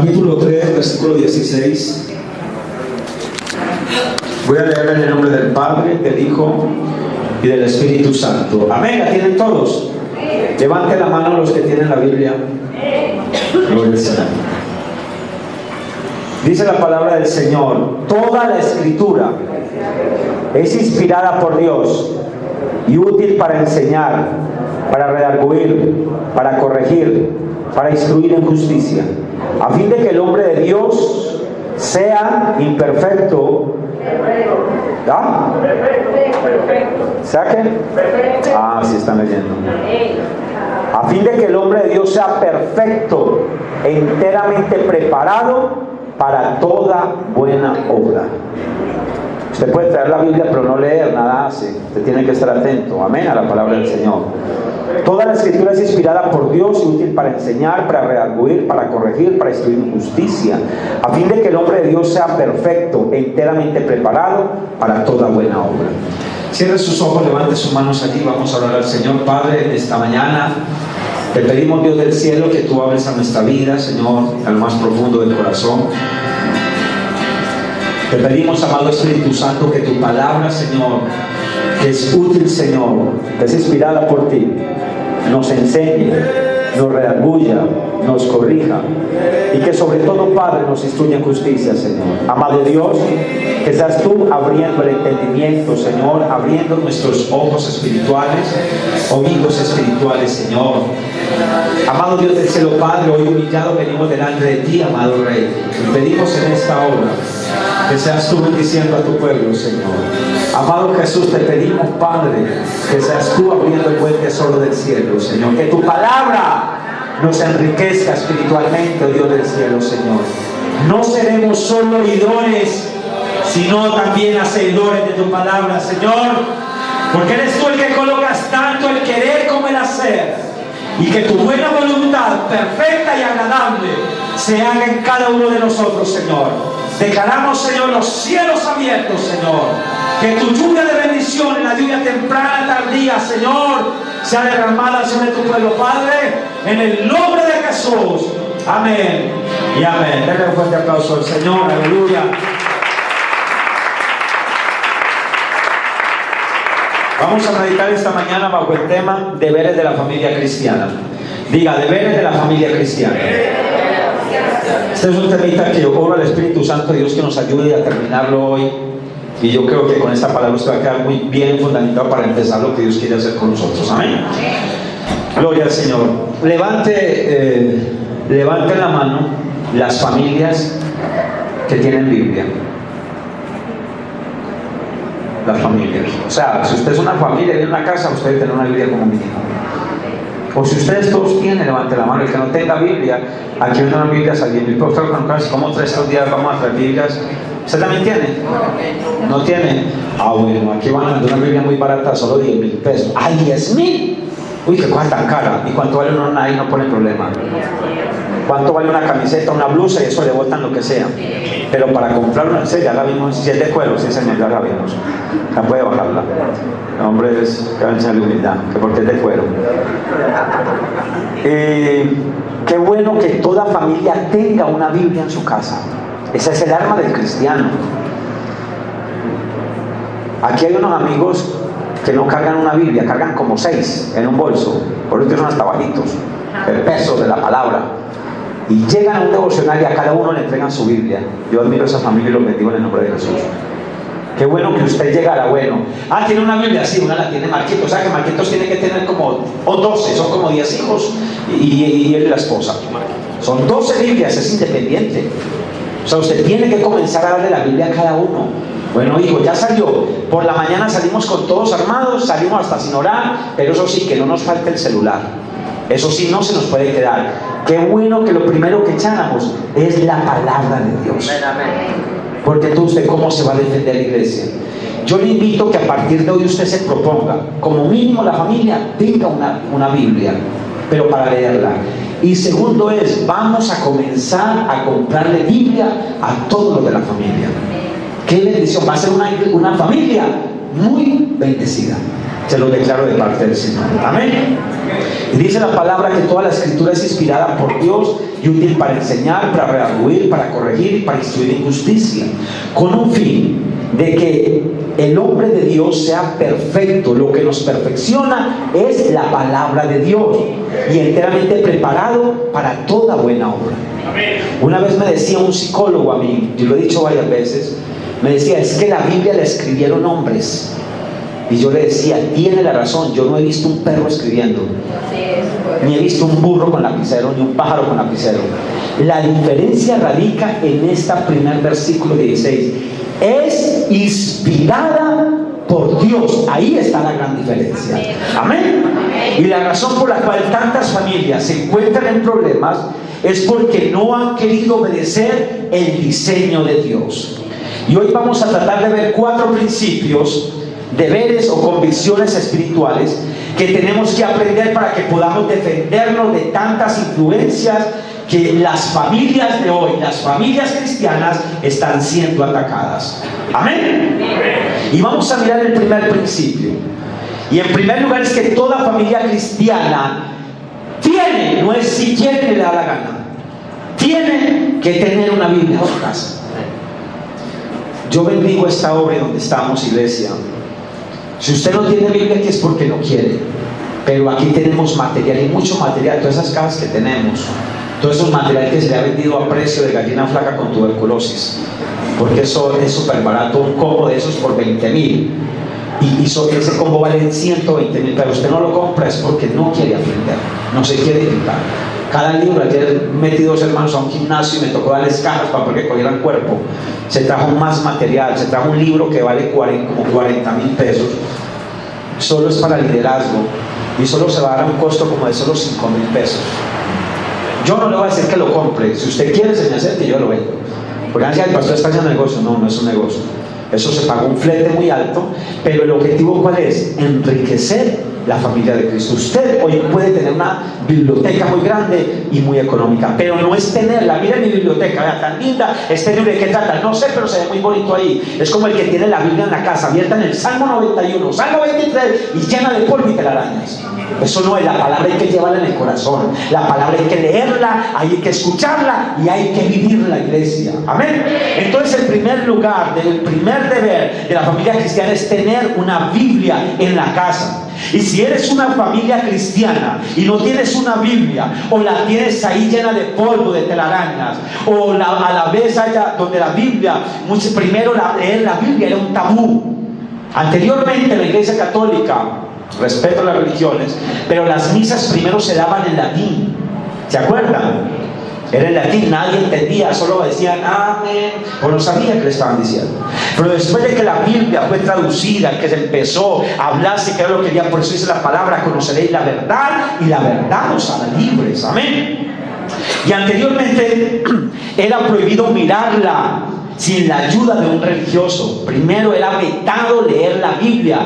capítulo 3, versículo 16. Voy a leer en el nombre del Padre, del Hijo y del Espíritu Santo. Amén. ¿La tienen todos? Levanten la mano los que tienen la Biblia. Gloria al Señor. Dice la palabra del Señor: toda la Escritura es inspirada por Dios y útil para enseñar, para redarguir, para corregir, para instruir en justicia, a fin de que el hombre de Dios sea imperfecto. ¿Ah? ¿Sea qué? Ah, sí están leyendo. A fin de que el hombre de Dios sea perfecto, enteramente preparado para toda buena obra. Usted puede traer la Biblia pero no leer, nada hace. Usted tiene que estar atento, amén, a la palabra del Señor. Toda la Escritura es inspirada por Dios y útil para enseñar, para redarguir, para corregir, para instruir en justicia, a fin de que el hombre de Dios sea perfecto, enteramente preparado para toda buena obra. Cierre sus ojos, levante sus manos allí, vamos a orar al Señor. Padre, esta mañana te pedimos, Dios del cielo, que tú hables a nuestra vida, Señor, a lo más profundo del corazón. Te pedimos, amado Espíritu Santo, que tu palabra, Señor, que es útil, Señor, que es inspirada por ti, nos enseñe, nos redarguya, nos corrija, y que sobre todo, Padre, nos instruya en justicia, Señor. Amado Dios, que seas tú abriendo el entendimiento, Señor, abriendo nuestros ojos espirituales, oídos espirituales, Señor. Amado Dios del cielo, Padre, hoy humillado venimos delante de ti, amado Rey, y pedimos en esta hora que seas tú bendiciendo a tu pueblo, Señor. Amado Jesús, te pedimos, Padre, que seas tú abriendo el buen tesoro del cielo, Señor. Que tu palabra nos enriquezca espiritualmente, oh Dios del cielo, Señor. No seremos solo oidores, sino también hacedores de tu palabra, Señor. Porque eres tú el que colocas tanto el querer como el hacer. Y que tu buena voluntad, perfecta y agradable, se haga en cada uno de nosotros, Señor. Declaramos, Señor, los cielos abiertos, Señor. Que tu lluvia de bendición, la lluvia temprana, tardía, Señor, sea derramada sobre tu pueblo, Padre, en el nombre de Jesús. Amén y amén. Denle un fuerte aplauso al Señor. Aleluya. Vamos a meditar esta mañana bajo el tema deberes de la familia cristiana. Diga, deberes de la familia cristiana. Este es un temita que oro al Espíritu Santo de Dios que nos ayude a terminarlo hoy. Y yo creo que con esta palabra usted va a quedar muy bien fundamentado para empezar lo que Dios quiere hacer con nosotros. Amén. Gloria al Señor. Levante la mano las familias que tienen Biblia. Las familias. O sea, si usted es una familia en una casa, usted debe tener una Biblia como mínimo. O si ustedes todos tienen, levante la mano. El que no tenga Biblia, aquí hay una Biblia saliendo. Y por favor, ¿cómo 3 días vamos a traer Biblias? ¿Usted también tiene? ¿No tiene? Ah, bueno, aquí van a dar una Biblia muy barata, solo 10,000 pesos. ¡Ay, 10,000! Uy, qué cosa tan cara. ¿Y cuánto vale uno? Ahí no pone problema. ¿Cuánto vale una camiseta, una blusa? Y eso le botan lo que sea. Pero para comprar una, ya la vimos, si es de cuero, sí señor, ya la vimos. Ya puede bajarla. El hombre es cancha de humildad, que porque es de cuero. Qué bueno que toda familia tenga una Biblia en su casa. Ese es el arma del cristiano. Aquí hay unos amigos que no cargan una Biblia, cargan como 6 en un bolso, por eso son hasta bajitos, el peso de la palabra. Y llegan a un devocional y a cada uno le entregan su Biblia. Yo admiro a esa familia y los bendigo en el nombre de Jesús. Qué bueno que usted llegara, bueno. Ah, tiene una Biblia, sí, una la tiene Marquitos. O sea que Marquitos tiene que tener como 12, son como 10 hijos y él y la esposa. Son 12 Biblias, es independiente. O sea, usted tiene que comenzar a darle la Biblia a cada uno. Bueno, hijo, ya salió. Por la mañana salimos con todos armados, salimos hasta sin orar, pero eso sí, que no nos falte el celular. Eso sí, no se nos puede quedar. Qué bueno que lo primero que echáramos es la palabra de Dios. Porque entonces, ¿cómo se va a defender la iglesia? Yo le invito que a partir de hoy usted se proponga, como mínimo la familia tenga una Biblia, pero para leerla. Y segundo es, vamos a comenzar a comprarle Biblia a todos los de la familia. Qué bendición, va a ser una familia muy bendecida. Se lo declaro de parte del Señor. Amén. Y dice la palabra que toda la escritura es inspirada por Dios y útil para enseñar, para redarguir, para corregir y para instruir en justicia, con un fin de que el hombre de Dios sea perfecto. Lo que nos perfecciona es la palabra de Dios, y enteramente preparado para toda buena obra. Una vez me decía un psicólogo a mí, yo lo he dicho varias veces, me decía: es que la Biblia la escribieron hombres. Y yo le decía: tiene la razón, yo no he visto un perro escribiendo, ni he visto un burro con lapicero, ni un pájaro con lapicero. La diferencia radica en este primer versículo 16: es inspirada por Dios. Ahí está la gran diferencia. Amén. Y la razón por la cual tantas familias se encuentran en problemas es porque no han querido obedecer el diseño de Dios. Y hoy vamos a tratar de ver 4 principios, deberes o convicciones espirituales que tenemos que aprender para que podamos defendernos de tantas influencias que las familias de hoy, las familias cristianas, están siendo atacadas. Amén. Y vamos a mirar el primer principio. Y en primer lugar es que toda familia cristiana tiene, no es si quiere ni le da la gana, tiene que tener una Biblia en su casa. Yo bendigo esta obra donde estamos, iglesia. Si usted no tiene Biblia aquí es porque no quiere, pero aquí tenemos material, y mucho material. Todas esas cajas que tenemos, todo esos material que se le ha vendido a precio de gallina flaca con tuberculosis, porque eso es súper barato. Un combo de esos por 20,000, y ese combo vale 120,000, pero usted no lo compra es porque no quiere aprender, no se quiere edificar. Cada libro, ayer metí 2 hermanos a un gimnasio y me tocó darles cajas para que cogieran cuerpo. Se trajo más material, se trajo un libro que vale como 40,000 pesos, solo es para liderazgo, y solo se va a dar un costo como de solo 5,000 pesos. Yo no le voy a decir que lo compre. Si usted quiere, se me acerque y yo lo vendo. Porque el pastor está haciendo negocio. No, no es un negocio. Eso se paga un flete muy alto, pero el objetivo ¿cuál es? Enriquecer la familia de Cristo. Usted hoy puede tener una biblioteca muy grande y muy económica, pero no es tenerla. Mire mi biblioteca, vea, tan linda. Este libro de qué trata, no sé, pero se ve muy bonito ahí. Es como el que tiene la Biblia en la casa, abierta en el Salmo 91, Salmo 23, y llena de polvo y telarañas. Eso no es. La palabra hay que llevarla en el corazón. La palabra hay que leerla, hay que escucharla y hay que vivirla, iglesia. Amén. Entonces el primer lugar, el primer deber de la familia cristiana es tener una Biblia en la casa. Y si eres una familia cristiana y no tienes una Biblia, o la tienes ahí llena de polvo, de telarañas, o a la vez allá donde la Biblia, primero leer la Biblia era un tabú. Anteriormente la Iglesia Católica, respeto a las religiones, pero las misas primero se daban en latín. ¿Se acuerdan? Era en latín, nadie entendía, solo decían amén, o no sabía qué le estaban diciendo. Pero después de que la Biblia fue traducida, que se empezó a hablarse, que era lo que quería, por eso dice la palabra: conoceréis la verdad y la verdad os hará libres. Amén. Y anteriormente era prohibido mirarla sin la ayuda de un religioso. Primero era vetado leer la Biblia.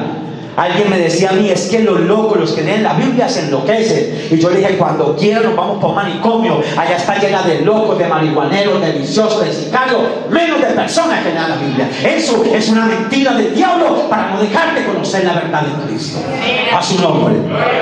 Alguien me decía a mí: es que los locos, los que leen la Biblia, se enloquecen. Y yo le dije: cuando quieran nos vamos para un manicomio, allá está llena de locos, de marihuaneros, de viciosos, de sicarios, menos de personas que lean la Biblia. Eso es una mentira del diablo para no dejarte conocer la verdad de Cristo. A su nombre,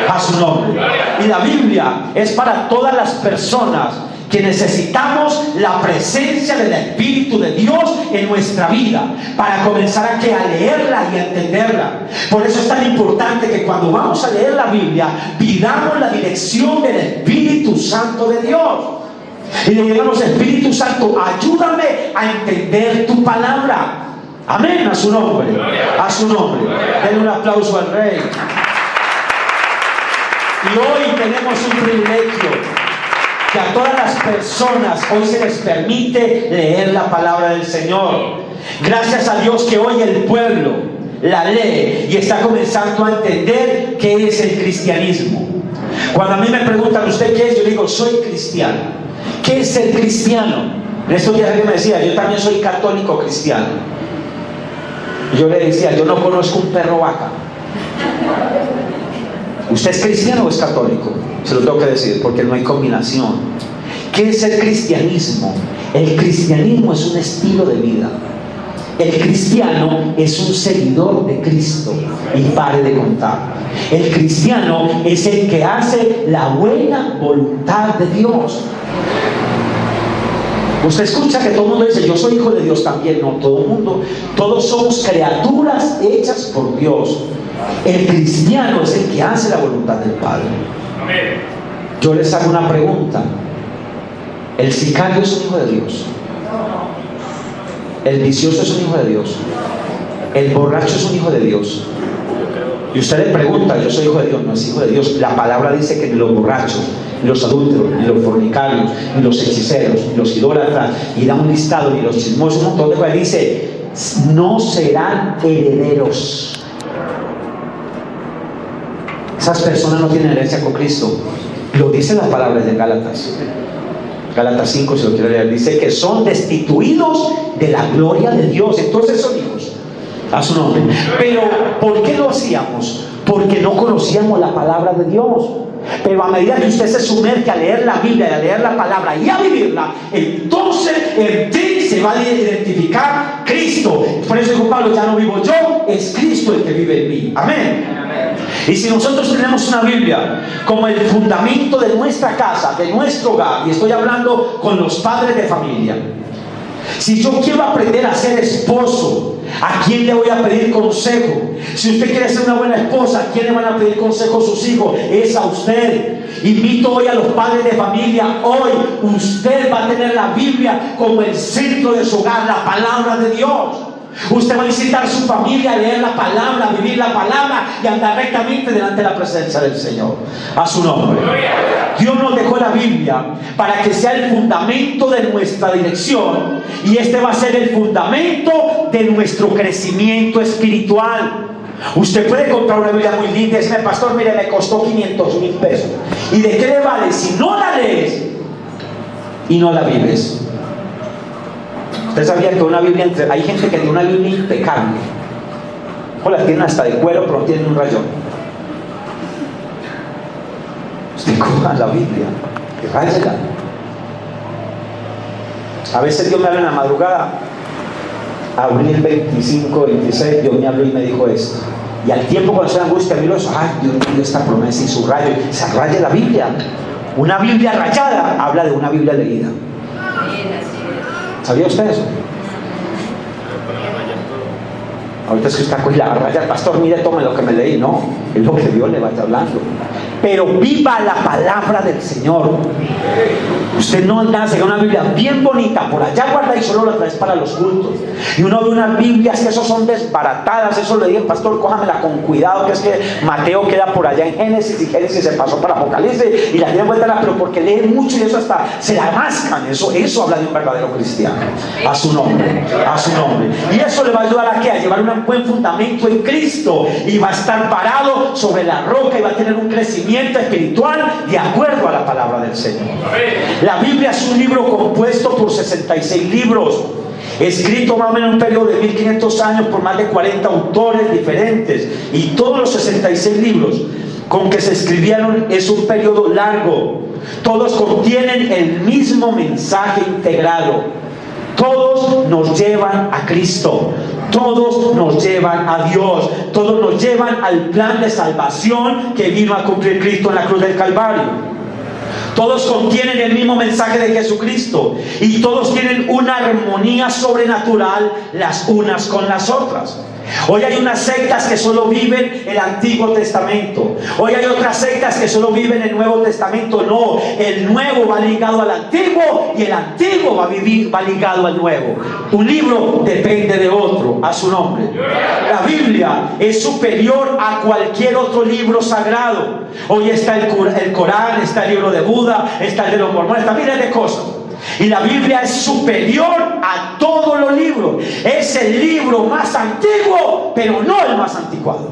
a su nombre. Y la Biblia es para todas las personas que necesitamos la presencia del Espíritu de Dios en nuestra vida para comenzar a leerla y a entenderla. Por eso es tan importante que cuando vamos a leer la Biblia pidamos la dirección del Espíritu Santo de Dios y le digamos: Espíritu Santo, ayúdame a entender tu palabra. Amén. A su nombre, a su nombre. Denle un aplauso al Rey. Y hoy tenemos un privilegio, que a todas las personas hoy se les permite leer la palabra del Señor. Gracias a Dios que hoy el pueblo la lee y está comenzando a entender qué es el cristianismo. Cuando a mí me preguntan: ¿usted qué es? Yo digo: soy cristiano. ¿Qué es ser cristiano? En estos días alguien me decía: yo también soy católico cristiano. Y yo le decía: yo no conozco un perro vaca. ¿Usted es cristiano o es católico? Se lo tengo que decir porque no hay combinación. ¿Qué es el cristianismo? El cristianismo es un estilo de vida. El cristiano es un seguidor de Cristo y pare de contar. El cristiano es el que hace la buena voluntad de Dios. Usted escucha que todo el mundo dice: yo soy hijo de Dios también. No, todo el mundo, todos somos criaturas hechas por Dios. El cristiano es el que hace la voluntad del Padre. Yo les hago una pregunta: ¿el sicario es un hijo de Dios? ¿El vicioso es un hijo de Dios? ¿El borracho es un hijo de Dios? Y usted le pregunta: yo soy hijo de Dios. No es hijo de Dios. La palabra dice que ni los borrachos, ni los adúlteros, ni los fornicarios, ni los hechiceros, ni los idólatras, y da un listado, ni los chismosos, un montón de cosas. Dice: no serán herederos. Esas personas no tienen herencia con Cristo. Lo dice la palabra de Gálatas. Gálatas 5, si lo quiere leer, dice que son destituidos de la gloria de Dios. Entonces son hijos, a su nombre. Pero ¿por qué lo hacíamos? Porque no conocíamos la palabra de Dios. Pero a medida que usted se sumerge a leer la Biblia, a leer la palabra y a vivirla, entonces en ti se va a identificar Cristo. Por eso dijo Pablo: ya no vivo yo, es Cristo el que vive en mí. Amén. Y si nosotros tenemos una Biblia como el fundamento de nuestra casa, de nuestro hogar, y estoy hablando con los padres de familia, si yo quiero aprender a ser esposo, ¿a quién le voy a pedir consejo? Si usted quiere ser una buena esposa, ¿a quién le van a pedir consejo sus hijos? Es a usted. Invito hoy a los padres de familia: hoy usted va a tener la Biblia como el centro de su hogar, la palabra de Dios. Usted va a visitar su familia, leer la palabra, vivir la palabra y andar rectamente delante de la presencia del Señor. A su nombre. Dios nos dejó la Biblia para que sea el fundamento de nuestra dirección, y este va a ser el fundamento de nuestro crecimiento espiritual. Usted puede comprar una Biblia muy linda y decirme: pastor, mire, me costó 500,000 pesos. ¿Y de qué le vale si no la lees y no la vives? Usted sabía que una Biblia, hay gente que tiene una Biblia impecable, o la tienen hasta de cuero, pero tienen un rayón. Usted coja la Biblia y ráyela. A veces Dios me habla en la madrugada. Abril 25, 26, Dios me habló y me dijo esto. Y al tiempo, cuando se angustia, miro eso: ay, Dios me dio esta promesa, y subrayo. Se raya la Biblia. Una Biblia rayada habla de una Biblia leída. ¿Sabía usted eso? Ahorita es que usted coge la raya: pastor, mire, tome lo que me leí. No, es lo que Dios le vaya hablando. Pero viva la palabra del Señor. Usted no nace con una Biblia bien bonita por allá guarda y solo la traes para los cultos. Y uno ve unas Biblias que eso son desbaratadas. Eso le dije: pastor, cójamela con cuidado, que es que Mateo queda por allá en Génesis, y Génesis se pasó para Apocalipsis y la tiene vuelta, pero porque lee mucho y eso hasta se la mascan. Eso habla de un verdadero cristiano. A su nombre, a su nombre. Y eso le va a ayudar a ¿qué? A llevar un buen fundamento en Cristo, y va a estar parado sobre la roca y va a tener un crecimiento espiritual de acuerdo a la palabra del Señor. La Biblia es un libro compuesto por 66 libros, escrito más o menos en un periodo de 1500 años por más de 40 autores diferentes, y todos los 66 libros con que se escribieron es un periodo largo. Todos contienen el mismo mensaje integrado. Todos nos llevan a Cristo, todos nos llevan a Dios, todos nos llevan al plan de salvación que vino a cumplir Cristo en la cruz del Calvario. Todos contienen el mismo mensaje de Jesucristo, y todos tienen una armonía sobrenatural las unas con las otras. Hoy hay unas sectas que solo viven el Antiguo Testamento. Hoy hay otras sectas que solo viven el Nuevo Testamento. No, el Nuevo va ligado al Antiguo y el Antiguo va ligado al Nuevo. Un libro depende de otro, a su nombre. La Biblia es superior a cualquier otro libro sagrado. Hoy está el Corán, está el libro de Buda, está el de los mormones, está miles de cosas. Y la Biblia es superior a todos los libros. Es el libro más antiguo, pero no el más anticuado.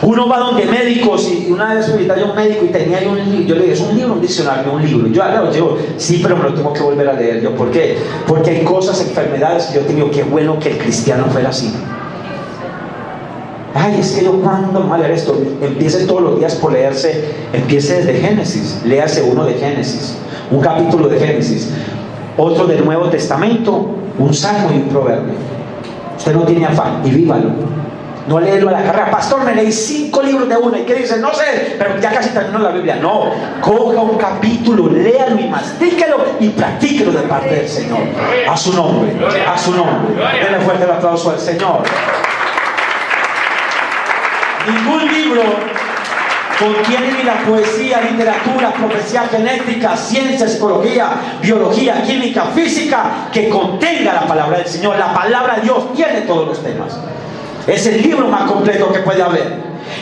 Uno va donde médicos, y una vez visité a un médico y tenía ahí un libro. Yo le dije: es un libro, un diccionario, un libro. Yo ahora lo llevo: sí, pero me lo tengo que volver a leer. Yo: ¿por qué? Porque hay cosas, enfermedades que yo tengo. Qué bueno que el cristiano fuera así. Ay, es que yo cuando mal leer esto, empiece todos los días por leerse, empiece desde Génesis, léase uno de Génesis, un capítulo de Génesis, otro del Nuevo Testamento, un salmo y un proverbio. Usted no tiene afán y vívalo. No leerlo a la carrera. Pastor, me leí 5 libros de una. ¿Y qué dice? No sé, pero ya casi terminó la Biblia. No, coja un capítulo, léalo y mastíquelo y practíquelo de parte del Señor. A su nombre, a su nombre. Denle fuerte el aplauso al Señor. Ningún libro contiene ni la poesía, literatura, profecía genética, ciencia, psicología, biología, química, física que contenga la palabra del Señor. La palabra de Dios tiene todos los temas. Es el libro más completo que puede haber.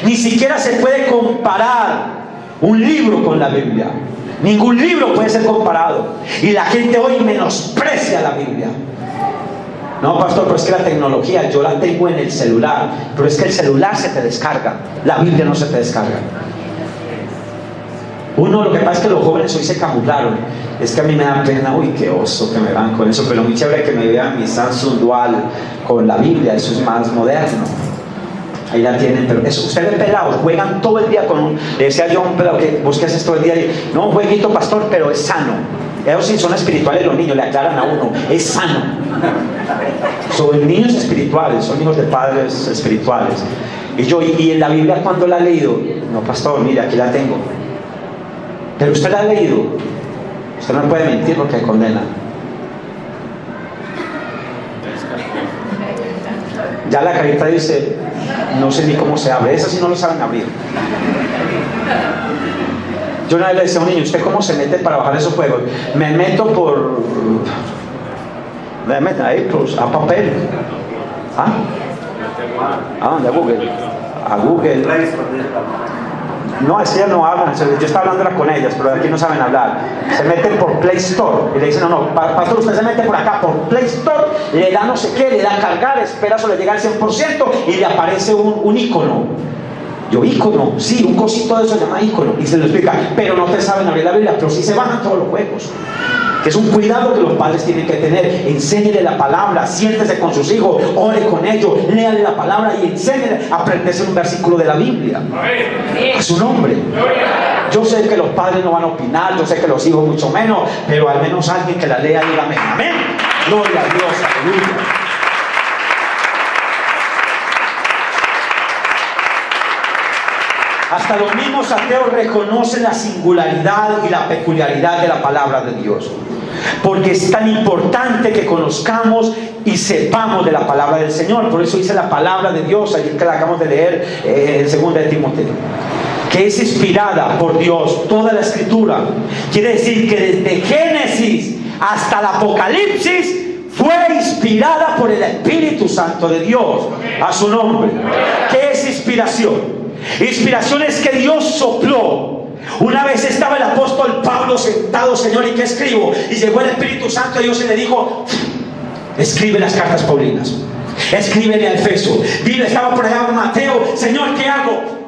Ni siquiera se puede comparar un libro con la Biblia. Ningún libro puede ser comparado. Y la gente hoy menosprecia la Biblia. No, pastor, pero es que la tecnología yo la tengo en el celular. Pero es que el celular se te descarga. La Biblia no se te descarga. Lo que pasa es que los jóvenes hoy se camuflaron. Es que a mí me da pena, uy, qué oso que me van con eso. Pero muy chévere que me vean mi Samsung Dual con la Biblia. Eso es más moderno. Ahí la tienen, pero eso, ustedes pelados juegan todo el día con le decía yo a un pelado que busques esto todo el día y, no, un jueguito, pastor, pero es sano. Ellos sí son espirituales, los niños le aclaran a uno, es sano. Son niños espirituales, son hijos de padres espirituales. Y en la Biblia, cuando la ha leído, no, pastor, mire, aquí la tengo. Pero usted la ha leído, usted no puede mentir porque condena. Ya la carita dice, no sé ni cómo se abre, esas sí no lo saben abrir. Yo una vez le decía a un niño, ¿usted cómo se mete para bajar esos juegos? Me meto por... Me meten ahí, pues, a papel. ¿Ah? ¿A dónde? A Google. A Google. No, es que ellas no hablan, yo estaba hablando con ellas, pero aquí no saben hablar. Se meten por Play Store y le dicen, no, pastor, usted se mete por acá, por Play Store, le da no sé qué, le da a cargar, espera eso le llega al 100% y le aparece un icono. Yo, icono, sí, un cosito de eso se llama icono, y se lo explica, pero no te saben abrir la Biblia, pero sí se bajan todos los juegos. Que es un cuidado que los padres tienen que tener. Enséñele la palabra, siéntese con sus hijos, ore con ellos, léale la palabra y enséñele a aprenderse un versículo de la Biblia. A su nombre. Yo sé que los padres no van a opinar, yo sé que los hijos mucho menos, pero al menos alguien que la lea diga amén. Amén. Gloria a Dios, aleluya. Hasta los mismos ateos reconocen la singularidad y la peculiaridad de la palabra de Dios. Porque es tan importante que conozcamos y sepamos de la palabra del Señor. Por eso dice la palabra de Dios, ayer que la acabamos de leer en 2 de Timoteo, que es inspirada por Dios, toda la escritura. Quiere decir que desde Génesis hasta el Apocalipsis fue inspirada por el Espíritu Santo de Dios. A su nombre. ¿Qué es inspiración? Inspiración es que Dios sopló. Una vez estaba el apóstol Pablo sentado, Señor, ¿y qué escribo? Y llegó el Espíritu Santo a Dios y le dijo, escribe las cartas paulinas, escríbele a Efeso. Dile, estaba por allá Mateo, Señor, ¿qué hago?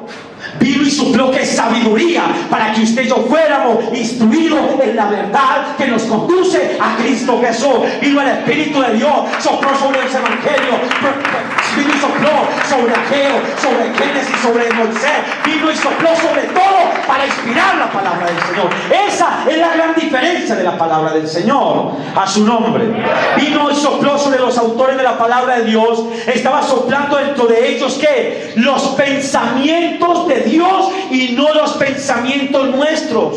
Vino y supló que es sabiduría para que usted y yo fuéramos instruidos en la verdad que nos conduce a Cristo Jesús. Vino el Espíritu de Dios, sopló sobre ese evangelio, vino y sopló sobre Ageo, sobre Génesis, sobre Moisés, vino y sopló sobre todo para inspirar la palabra del Señor. Esa es la gran diferencia de la palabra del Señor. A su nombre. Vino y sopló sobre los autores de la palabra de Dios. Estaba soplando dentro de ellos que los pensamientos de Dios y no los pensamientos nuestros.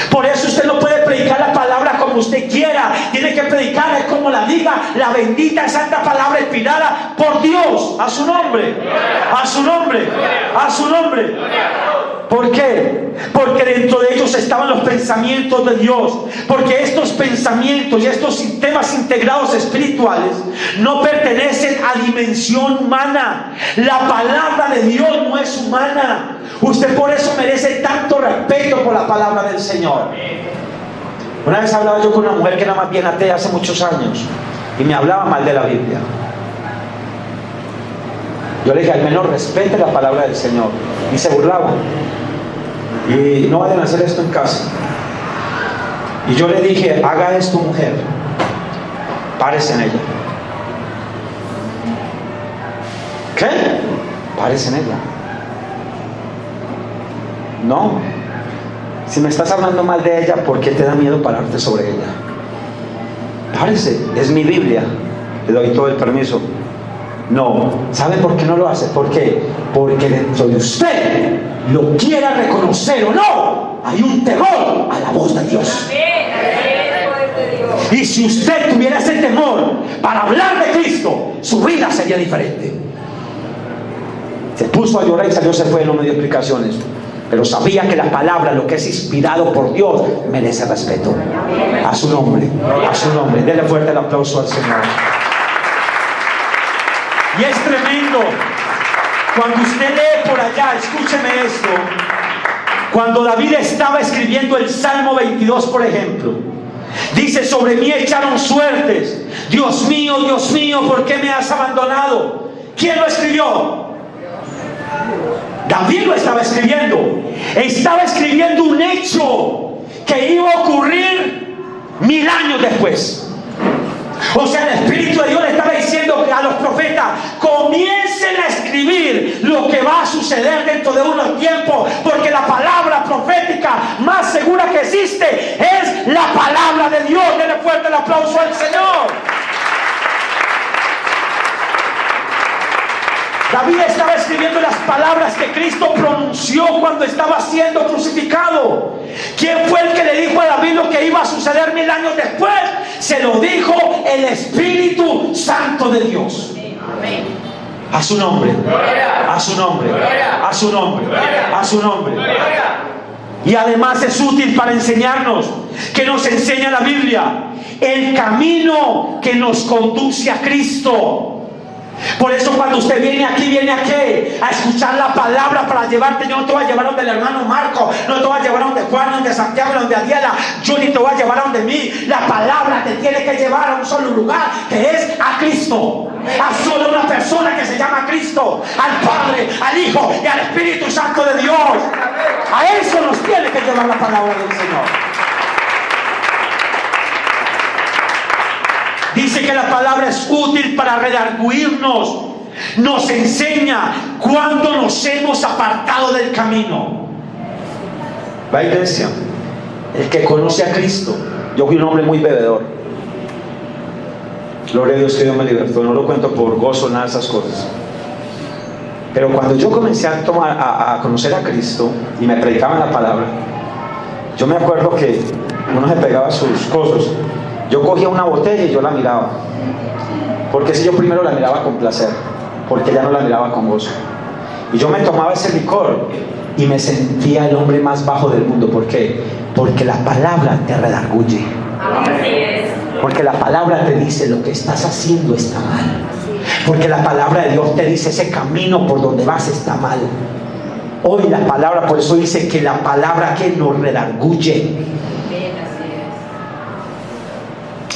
Por eso usted no puede predicar la palabra como usted quiera. Tiene que predicarla como la diga la bendita y santa palabra inspirada por Dios. A su nombre. A su nombre. A su nombre. ¿Por qué? Porque dentro de ellos estaban los pensamientos de Dios. Porque estos pensamientos y estos sistemas integrados espirituales no pertenecen a dimensión humana. La palabra de Dios no es humana. Usted por eso merece tanto respeto por la palabra del Señor. Una vez hablaba yo con una mujer que era más bien atea hace muchos años y me hablaba mal de la Biblia. Yo le dije, al menos respete la palabra del Señor. Y se burlaba. Y no vayan a hacer esto en casa. Y yo le dije, haga esto, mujer, párese en ella. ¿Qué? Párese en ella. No. Si me estás hablando mal de ella, ¿por qué te da miedo pararte sobre ella? Párese, es mi Biblia, le doy todo el permiso. No. ¿Sabe por qué no lo hace? ¿Por qué? Porque dentro de usted, lo quiera reconocer o no, hay un temor a la voz de Dios. Y si usted tuviera ese temor para hablar de Cristo, su vida sería diferente. Se puso a llorar y salió, se fue, no me dio explicaciones. Pero sabía que la palabra, lo que es inspirado por Dios, merece respeto. A su nombre, a su nombre. Denle fuerte el aplauso al Señor. Y es tremendo. Cuando usted lee por allá, escúcheme esto. Cuando David estaba escribiendo el Salmo 22, por ejemplo, dice: sobre mí echaron suertes. Dios mío, ¿por qué me has abandonado? ¿Quién lo escribió? David lo estaba escribiendo. Estaba escribiendo un hecho que iba a ocurrir 1000 años después. O sea, el Espíritu de Dios le estaba diciendo a los profetas: comiencen a escribir lo que va a suceder dentro de unos tiempos, porque la palabra profética más segura que existe es la palabra de Dios. Denle fuerte el aplauso al Señor. David estaba escribiendo las palabras que Cristo pronunció cuando estaba siendo crucificado. ¿Quién fue el que le dijo a David lo que iba a suceder 1000 años después? Se lo dijo el Espíritu Santo de Dios. A su nombre, a su nombre, a su nombre, a su nombre. Y además es útil para enseñarnos, que nos enseña la Biblia, el camino que nos conduce a Cristo. Por eso cuando usted viene aquí a escuchar la palabra para llevarte. Yo no te voy a llevar a donde el hermano Marco, no te voy a llevar a donde Juan, a donde Santiago, a donde Adiela. Yo ni te voy a llevar a donde mí. La palabra te tiene que llevar a un solo lugar, que es a Cristo. A solo una persona que se llama Cristo, al Padre, al Hijo y al Espíritu Santo de Dios. A eso nos tiene que llevar la palabra del Señor. Dice que la palabra es útil para redarguirnos. Nos enseña cuando nos hemos apartado del camino. Va, iglesia, el que conoce a Cristo. Yo fui un hombre muy bebedor. Gloria a Dios que Dios me libertó. No lo cuento por gozo, nada de esas cosas. Pero cuando yo comencé a conocer a Cristo y me predicaban la palabra, yo me acuerdo que uno se pegaba sus cosas. Yo cogía una botella y yo la miraba. Porque si yo primero la miraba con placer, porque ya no la miraba con gozo. Y yo me tomaba ese licor y me sentía el hombre más bajo del mundo. ¿Por qué? Porque la palabra te redarguye. Porque la palabra te dice: lo que estás haciendo está mal. Porque la palabra de Dios te dice: ese camino por donde vas está mal. Hoy la palabra, por eso dice que la palabra que nos redarguye.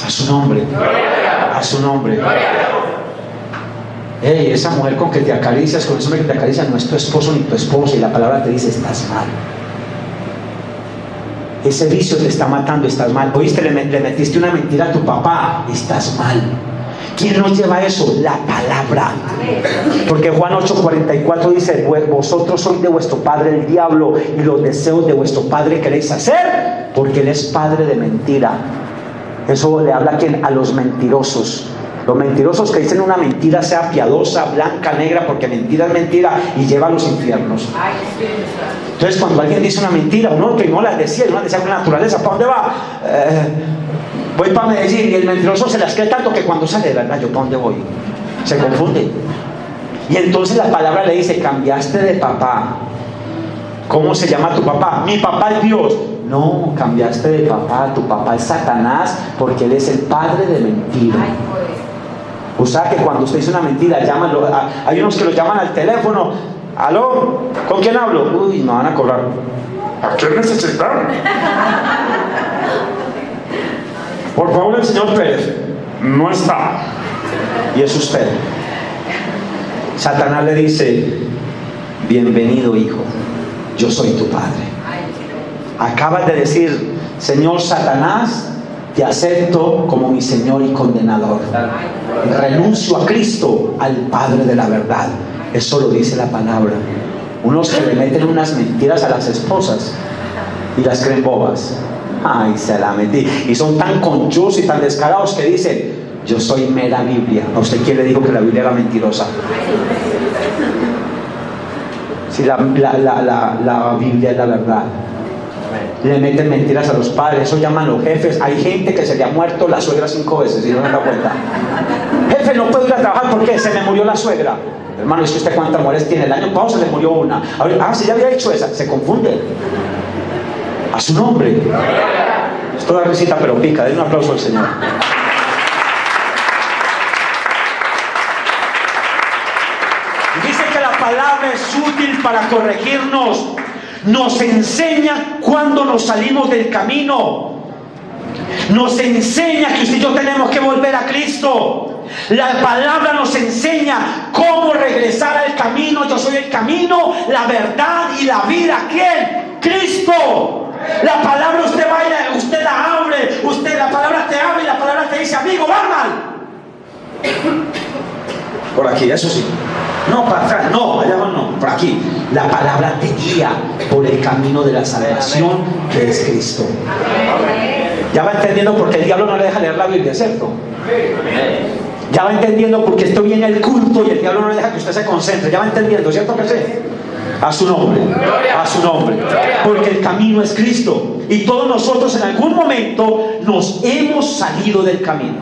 A su nombre, a su nombre. Hey, esa mujer con que te acaricias, con ese hombre que te acaricia, no es tu esposo ni tu esposa, y la palabra te dice: estás mal. Ese vicio te está matando, estás mal. Oíste, le metiste una mentira a tu papá, estás mal. ¿Quién nos lleva a eso? La palabra. Porque Juan 8:44 dice: vosotros sois de vuestro padre el diablo, y los deseos de vuestro padre queréis hacer, porque él es padre de mentira. Eso le habla a los mentirosos. Los mentirosos que dicen una mentira, sea piadosa, blanca, negra, porque mentira es mentira y lleva a los infiernos. Entonces, cuando alguien dice una mentira, uno que no las decía con la naturaleza: ¿para dónde va? Voy para Medellín. Y el mentiroso se las cree tanto que cuando sale de verdad, ¿yo para dónde voy? Se confunde. Y entonces la palabra le dice: cambiaste de papá. ¿Cómo se llama tu papá? Mi papá es Dios. No, cambiaste de papá. Tu papá es Satanás, porque él es el padre de mentira. O sea que cuando usted dice una mentira, llámalo. Hay unos que lo llaman al teléfono: ¿aló? ¿Con quién hablo? Uy, me van a cobrar. ¿A qué necesitan? Por favor, el señor Pérez. No está. Y es usted. Satanás le dice: bienvenido, hijo, yo soy tu padre. Acabas de decir: Señor Satanás, te acepto como mi Señor y condenador. Renuncio a Cristo, al Padre de la verdad. Eso lo dice la palabra. Unos que le meten unas mentiras a las esposas y las creen bobas. Ay, se la metí. Y son tan conchudos y tan descarados que dicen: Yo soy mera Biblia. ¿A usted quién le dijo que la Biblia era mentirosa? Si la Biblia es la verdad. Le meten mentiras a los padres, eso llaman los jefes. Hay gente que se le ha muerto la suegra 5 veces y no se da cuenta. Jefe, no puedo ir a trabajar porque se me murió la suegra. Hermano, es que usted cuántas mujeres tiene. El año pasado se le murió una. Si ya había dicho esa, se confunde. A su nombre. Es toda risita pero pica. Den un aplauso al Señor. Dice que la palabra es útil para corregirnos. Nos enseña cuando nos salimos del camino. Nos enseña que usted y yo tenemos que volver a Cristo. La palabra nos enseña cómo regresar al camino. Yo soy el camino, la verdad y la vida. ¿Quién? Cristo. La palabra usted vaya, usted la abre, la palabra te abre y la palabra te dice, amigo, va mal. Por aquí, eso sí. No, para atrás, no, allá no, por aquí. La palabra te guía por el camino de la salvación que es Cristo. Ya va entendiendo por qué el diablo no le deja leer la Biblia, ¿cierto? Ya va entendiendo por qué esto viene al culto y el diablo no le deja que usted se concentre. Ya va entendiendo, ¿cierto que sí? A su nombre, a su nombre. Porque el camino es Cristo. Y todos nosotros en algún momento nos hemos salido del camino.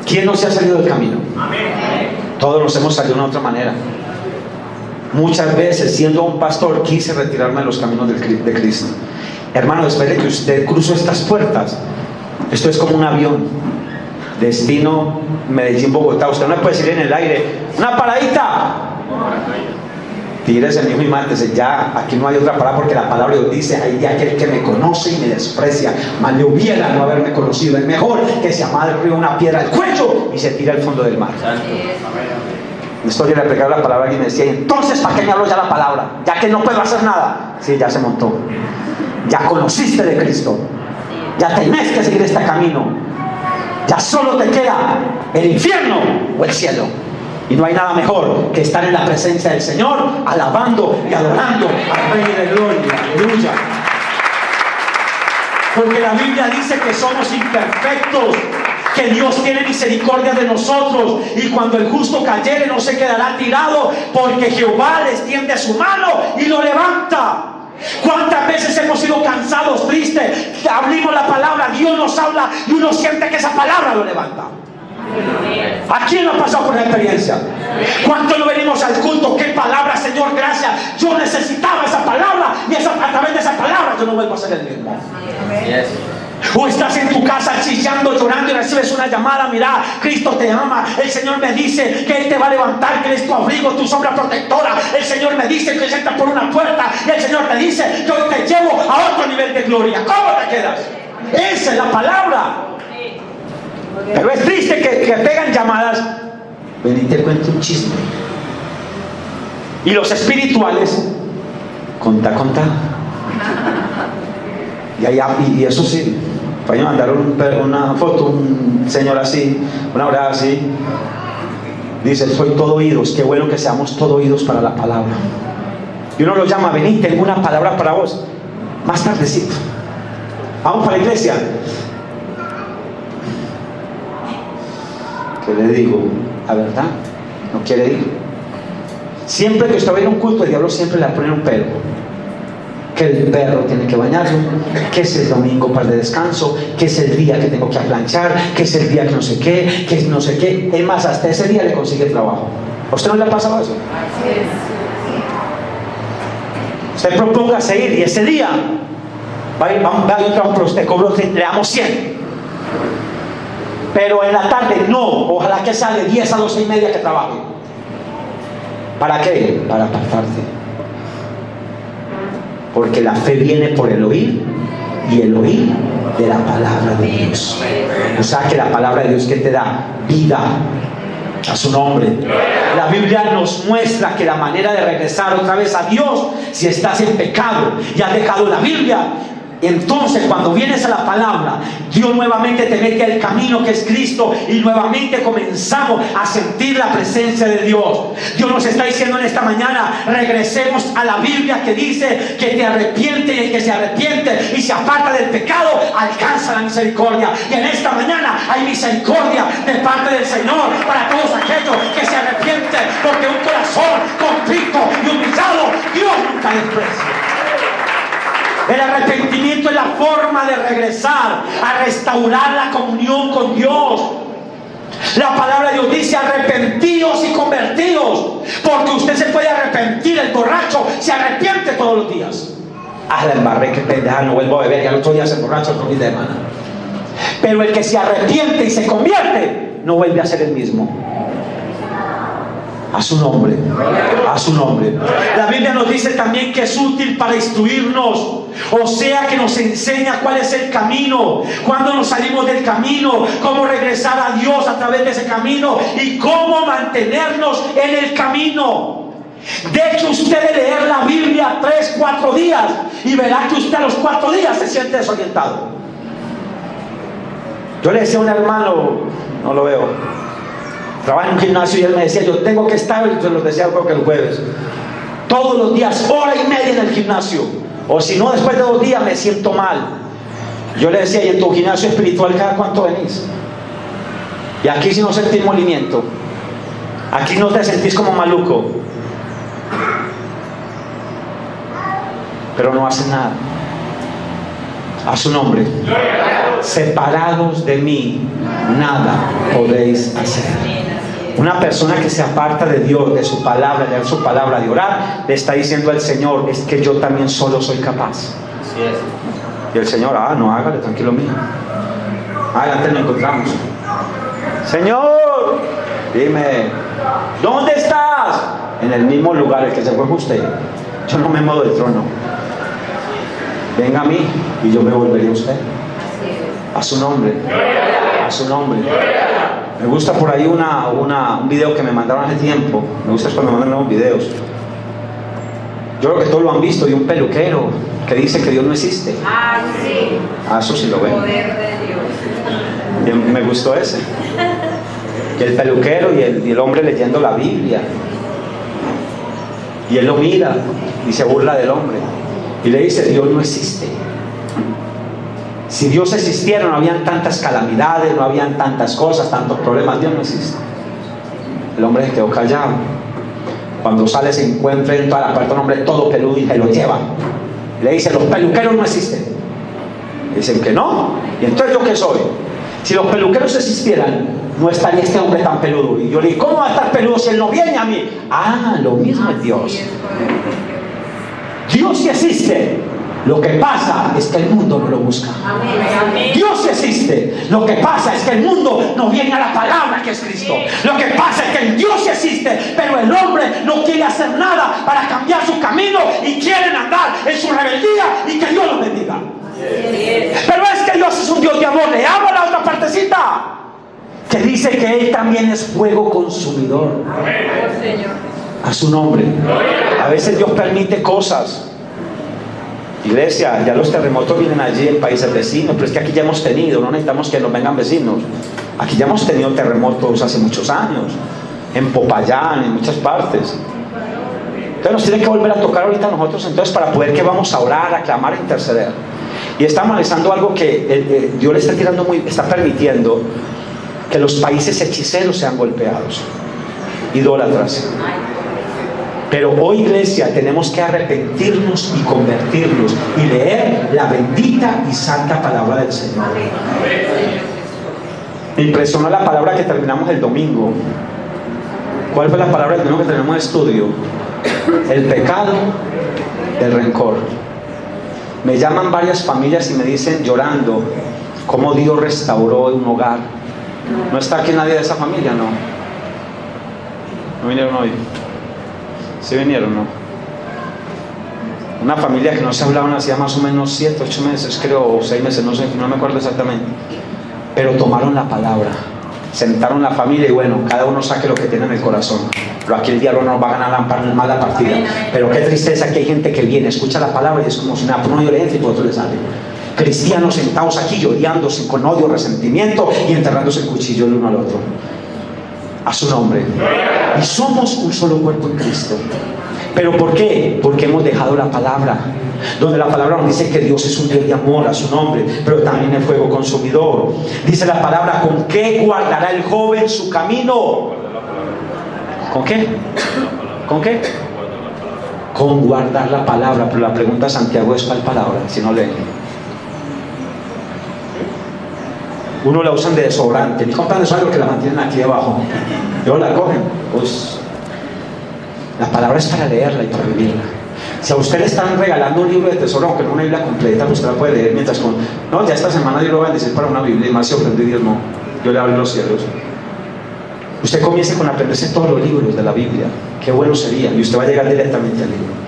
¿Quién no se ha salido del camino? Todos nos hemos salido de una otra manera. Muchas veces, siendo un pastor, quise retirarme de los caminos de Cristo. Hermano, después de que usted cruzó estas puertas, esto es como un avión. Destino Medellín, Bogotá. Usted no me puede decir en el aire, una paradita. Tírese, mismo y mátese. Ya aquí no hay otra parada, porque la palabra de Dios dice: hay de aquel que me conoce y me desprecia, mas le hubiera no haberme conocido. Es mejor que se amarre una piedra al cuello y se tire al fondo del mar. Estos días le pegaba la palabra y me decía: entonces ¿para qué me habló ya la palabra? Ya que no puedo hacer nada. Sí, ya se montó. Ya conociste de Cristo. Ya tenés que seguir este camino. Ya solo te queda el infierno o el cielo. Y no hay nada mejor que estar en la presencia del Señor, alabando y adorando al Rey de Gloria. Aleluya. Porque la Biblia dice que somos imperfectos, que Dios tiene misericordia de nosotros, y cuando el justo cayere no se quedará tirado, porque Jehová le extiende su mano y lo levanta. ¿Cuántas veces hemos sido cansados, tristes? Abrimos la palabra, Dios nos habla y uno siente que esa palabra lo levanta. ¿A quién no ha pasado por la experiencia? ¿Cuánto no venimos al culto? ¡Qué palabra, Señor! Gracias. Yo necesitaba esa palabra, y a través de esa palabra yo no vuelvo a ser el mismo. O estás en tu casa chillando, llorando, y recibes una llamada: mira, Cristo te ama, el Señor me dice que Él te va a levantar, que Él es tu abrigo, tu sombra protectora. El Señor me dice que Él entra por una puerta, y el Señor te dice que hoy te llevo a otro nivel de gloria. ¿Cómo te quedas? Esa es la palabra. Pero es triste que pegan llamadas: ven y te cuento un chisme. Y los espirituales: contá. Y eso sí, para mandar una foto, un señor así, una hora así, dice: soy todo oídos. Qué bueno que seamos todo oídos para la palabra. Y uno lo llama: vení, tengo una palabra para vos. Más tardecito, vamos para la iglesia. ¿Qué le digo? La verdad, no quiere ir. Siempre que usted va a ir a un culto, el diablo siempre le va a poner un pero. Que el perro tiene que bañarlo, que es el domingo para el descanso, que es el día que tengo que aplanchar, que es el día que no sé qué, que no sé qué. Es más, hasta ese día le consigue trabajo. ¿A usted no le ha pasado eso? Usted propóngase ir, y ese día va a ir un trabajo, pero usted cobra, le damos 100. Pero en la tarde no, ojalá que sea de 10 a 12 y media que trabaje. ¿Para qué? Para apartarte. Porque la fe viene por el oír, y el oír de la palabra de Dios. O sea que la palabra de Dios, que te da vida. A su nombre. La Biblia nos muestra que la manera de regresar otra vez a Dios, si estás en pecado y has dejado la Biblia, Entonces cuando vienes a la palabra, Dios nuevamente te mete al camino que es Cristo, y nuevamente comenzamos a sentir la presencia de Dios. Dios nos está diciendo en esta mañana, regresemos a la Biblia que dice que te arrepiente, y el que se arrepiente y se aparta del pecado alcanza la misericordia. Y en esta mañana hay misericordia de parte del Señor para todos aquellos que se arrepienten, porque un corazón contrito y humillado Dios nunca desprecia. El arrepentimiento es la forma de regresar a restaurar la comunión con Dios. La palabra de Dios dice: arrepentíos y convertíos, porque usted se puede arrepentir. El borracho se arrepiente todos los días. La embarré, que pendeja, no vuelvo a beber, y al otro día se emborracha, otro fin de semana. Pero el que se arrepiente y se convierte no vuelve a ser el mismo. A su nombre, a su nombre. La Biblia nos dice también que es útil para instruirnos, o sea que nos enseña cuál es el camino, cuando nos salimos del camino, cómo regresar a Dios a través de ese camino y cómo mantenernos en el camino. Deje usted de leer la Biblia 3, 4 días y verá que usted a los 4 días se siente desorientado. Yo le decía a un hermano, no lo veo, trabaja en un gimnasio, y él me decía: yo tengo que estar, y yo les decía, creo que el jueves, todos los días, hora y media en el gimnasio, o si no, después de 2 días me siento mal. Yo le decía: ¿y en tu gimnasio espiritual cada cuánto venís? Y aquí si no sentís movimiento, aquí no te sentís como maluco, pero no hacen nada. A su nombre. Separados de mí nada podéis hacer. Una persona que se aparta de Dios, de su palabra, de leer su palabra, de orar, le está diciendo al Señor: es que yo también solo soy capaz. Y el Señor: no, hágale, tranquilo mío. Adelante, nos encontramos. Señor, dime, ¿dónde estás? En el mismo lugar el que se fue usted. Yo no me muevo del trono. Venga a mí y yo me volveré a usted. A su nombre. A su nombre. Me gusta por ahí un video que me mandaron hace tiempo. Me gusta cuando me mandan nuevos videos. Yo creo que todos lo han visto, de un peluquero que dice que Dios no existe. Sí. Eso sí lo ven. Poder de Dios. Me gustó ese. Y el peluquero y el hombre leyendo la Biblia. Y él lo mira y se burla del hombre. Y le dice: Dios no existe. Si Dios existiera, no habían tantas calamidades, no habían tantas cosas, tantos problemas. Dios no existe. El hombre se quedó callado. Cuando sale, se encuentra en toda la puerta un hombre todo peludo y se lo lleva. Y le dice: los peluqueros no existen. Dicen que no. ¿Y entonces yo qué soy? Si los peluqueros existieran, no estaría este hombre tan peludo. Y yo le digo: ¿cómo va a estar peludo si él no viene a mí? Lo mismo es Dios. Dios sí existe. Lo que pasa es que el mundo no lo busca. Amén. Dios sí existe. Lo que pasa es que el mundo no viene a la palabra que es Cristo. Lo que pasa es que el Dios sí existe, pero el hombre no quiere hacer nada para cambiar su camino y quieren andar en su rebeldía, y que Dios los bendiga. Pero es que Dios es un Dios de amor. Le amo la otra partecita que dice que Él también es fuego consumidor. A su nombre. A veces Dios permite cosas. Iglesia, ya los terremotos vienen allí en países vecinos, pero es que aquí ya hemos tenido, no necesitamos que nos vengan vecinos. Aquí ya hemos tenido terremotos hace muchos años, en Popayán, en muchas partes. Entonces nos tiene que volver a tocar ahorita a nosotros, entonces, para poder que vamos a orar, a clamar, a interceder. Y estamos analizando algo que Dios le está tirando está permitiendo que los países hechiceros sean golpeados, idólatras. Pero hoy, iglesia, tenemos que arrepentirnos y convertirnos y leer la bendita y santa palabra del Señor. Me impresionó la palabra que terminamos el domingo. ¿Cuál fue la palabra del domingo que tenemos de estudio? El pecado del rencor. Me llaman varias familias y me dicen llorando cómo Dios restauró un hogar. ¿No está aquí nadie de esa familia? No. ¿No vinieron hoy? ¿Sí vinieron, no? Una familia que no se hablaban hacía más o menos 7, 8 meses, creo, o 6 meses, no sé, no me acuerdo exactamente. Pero tomaron la palabra, sentaron la familia y bueno, cada uno saque lo que tiene en el corazón. Pero aquí el diablo no nos va a ganar la mala partida. Pero qué tristeza que hay gente que viene, escucha la palabra y es como si nada, por una violencia y por otro le sale. Cristianos sentados aquí odiándose con odio, resentimiento y enterrándose el cuchillo el uno al otro. A su nombre. Y somos un solo cuerpo en Cristo. ¿Pero por qué? Porque hemos dejado la palabra, donde la palabra nos dice que Dios es un Dios de amor, a su nombre, pero también es fuego consumidor. Dice la palabra: ¿con qué guardará el joven su camino? ¿Con qué? ¿Con qué? Con guardar la palabra. Pero la pregunta de Santiago es: ¿cuál palabra? Si no leen. Uno la usan de desodorante, ni compran eso, algo que la mantienen aquí abajo, luego la cogen. Pues la palabra es para leerla y para vivirla. Si a usted le están regalando un libro de tesoro, aunque no una Biblia completa, usted la puede leer mientras con... No, ya esta semana Dios lo va a bendecir para una Biblia, y más si ofrende Dios, no, yo le abro los cielos. Usted comience con aprenderse todos los libros de la Biblia, qué bueno sería, y usted va a llegar directamente al libro.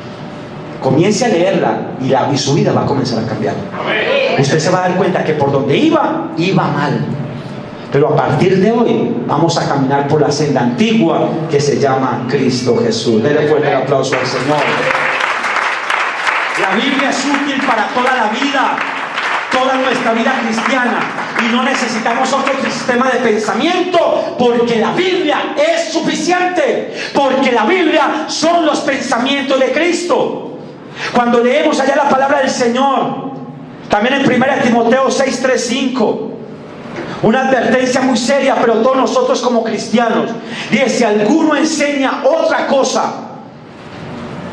Comience a leerla y su vida va a comenzar a cambiar. Usted se va a dar cuenta que por donde iba mal, pero a partir de hoy vamos a caminar por la senda antigua que se llama Cristo Jesús. Denle fuerte el aplauso al Señor. La Biblia es útil para toda la vida, toda nuestra vida cristiana, y no necesitamos otro sistema de pensamiento, porque la Biblia es suficiente, porque la Biblia son los pensamientos de Cristo. Cuando leemos allá la palabra del Señor, también en 1 Timoteo 6, 3, 5, una advertencia muy seria, pero todos nosotros como cristianos, dice: si alguno enseña otra cosa,